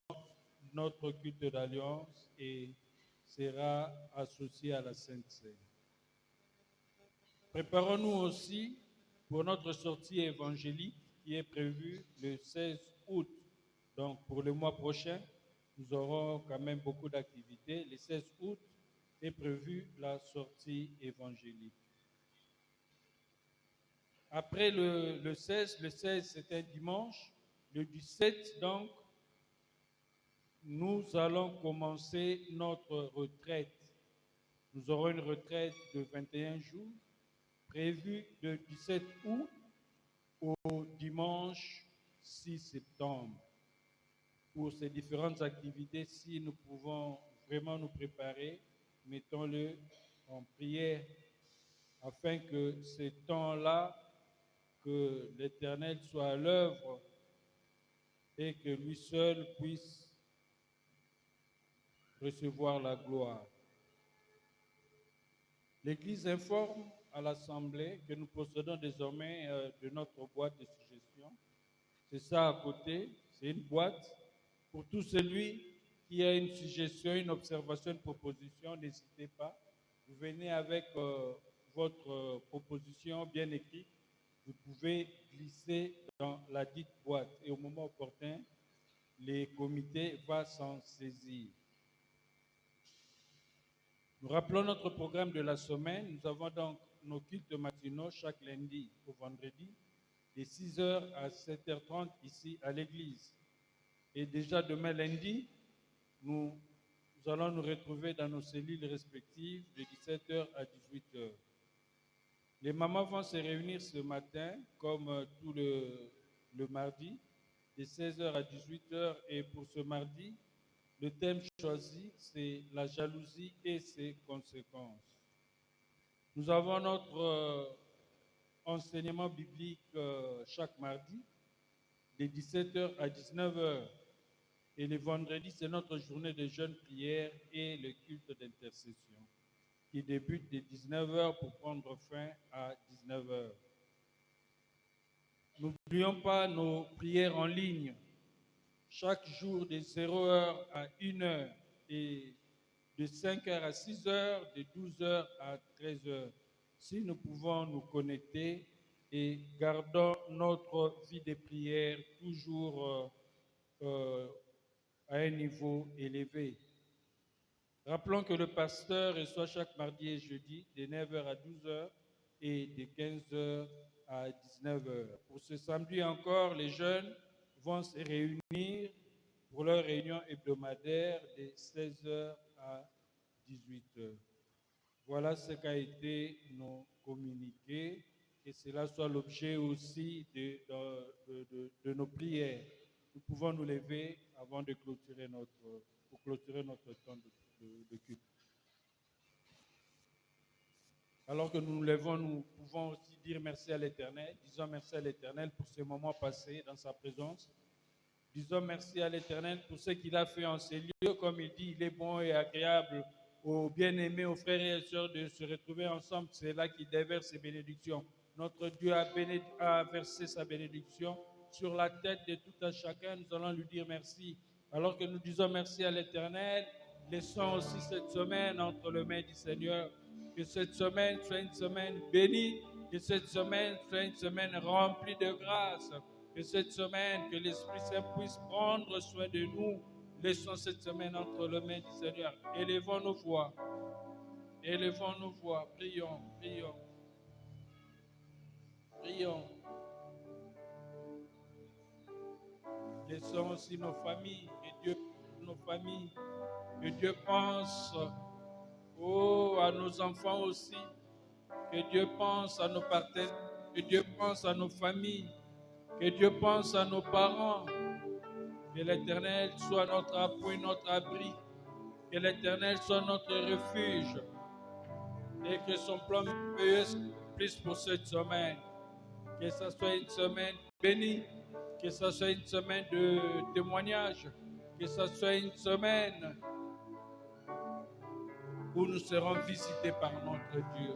notre culte d'alliance, et sera associé à la Sainte Seine. Préparons-nous aussi pour notre sortie évangélique qui est prévue le 16 août. Donc pour le mois prochain, nous aurons quand même beaucoup d'activités. Le 16 août est prévue la sortie évangélique. Après le 16 c'est un dimanche. Le 17, donc, nous allons commencer notre retraite. Nous aurons une retraite de 21 jours, prévue de 17 août au dimanche 6 septembre. Pour ces différentes activités, si nous pouvons vraiment nous préparer, mettons-le en prière, afin que ces temps-là, que l'Éternel soit à l'œuvre et que lui seul puisse recevoir la gloire. L'Église informe à l'Assemblée que nous possédons désormais de notre boîte de suggestions. C'est ça à côté, c'est une boîte. Pour tout celui qui a une suggestion, une observation, une proposition, n'hésitez pas. Vous venez avec votre proposition bien écrite. Vous pouvez glisser dans la dite boîte et au moment opportun, les comités vont s'en saisir. Nous rappelons notre programme de la semaine. Nous avons donc nos cultes matinaux chaque lundi au vendredi, de 6h à 7h30 ici à l'église. Et déjà demain lundi, nous allons nous retrouver dans nos cellules respectives de 17h à 18h. Les mamans vont se réunir ce matin, comme tout le mardi, de 16h à 18h. Et pour ce mardi, le thème choisi, c'est la jalousie et ses conséquences. Nous avons notre enseignement biblique chaque mardi, de 17h à 19h. Et le vendredi, c'est notre journée de jeûne, prière et le culte d'intercession, qui débute de 19h pour prendre fin à 19h. N'oublions pas nos prières en ligne, chaque jour de 0h à 1h et de 5h à 6h, de 12h à 13h. Si nous pouvons nous connecter et gardons notre vie de prière toujours à un niveau élevé. Rappelons que le pasteur reçoit chaque mardi et jeudi de 9h à 12h et de 15h à 19h. Pour ce samedi encore, les jeunes vont se réunir pour leur réunion hebdomadaire de 16h à 18h. Voilà ce qu'a été nos communiqués, et cela soit l'objet aussi de nos prières. Nous pouvons nous lever avant de clôturer notre temps de culte. Alors que nous nous levons, nous pouvons aussi dire merci à l'Éternel. Disons merci à l'Éternel pour ce moment passé dans sa présence. Disons merci à l'Éternel pour ce qu'il a fait en ces lieux. Comme il dit, il est bon et agréable aux bien-aimés, aux frères et sœurs de se retrouver ensemble. C'est là qu'il déverse ses bénédictions. Notre Dieu a versé sa bénédiction sur la tête de tout un chacun. Nous allons lui dire merci. Alors que nous disons merci à l'Éternel, laissons aussi cette semaine entre les mains du Seigneur. Que cette semaine soit une semaine bénie, que cette semaine soit une semaine remplie de grâce, que cette semaine, que l'Esprit Saint puisse prendre soin de nous. Laissons cette semaine entre les mains du Seigneur. Élevons nos voix, prions, prions, prions. Laissons aussi nos familles, que Dieu pense à nos enfants aussi, que Dieu pense à nos partenaires, que Dieu pense à nos familles, que Dieu pense à nos parents, Que l'Éternel soit notre appui, notre abri. Que l'Éternel soit notre refuge. Et que son plan merveilleux s'accomplisse pour cette semaine. Que ce soit une semaine bénie. Que ce soit une semaine de témoignage. Que ce soit une semaine où nous serons visités par notre Dieu.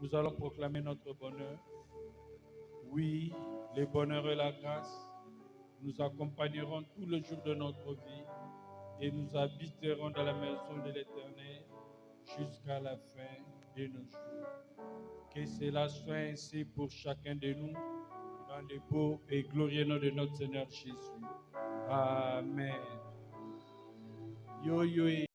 Nous allons proclamer notre bonheur. Oui, le bonheur et la grâce nous accompagneront tout le jour de notre vie et nous habiterons dans la maison de l'Éternel jusqu'à la fin de nos jours. Que cela soit ainsi pour chacun de nous dans le beau et glorieux nom de notre Seigneur Jésus. Amen. Yo yo.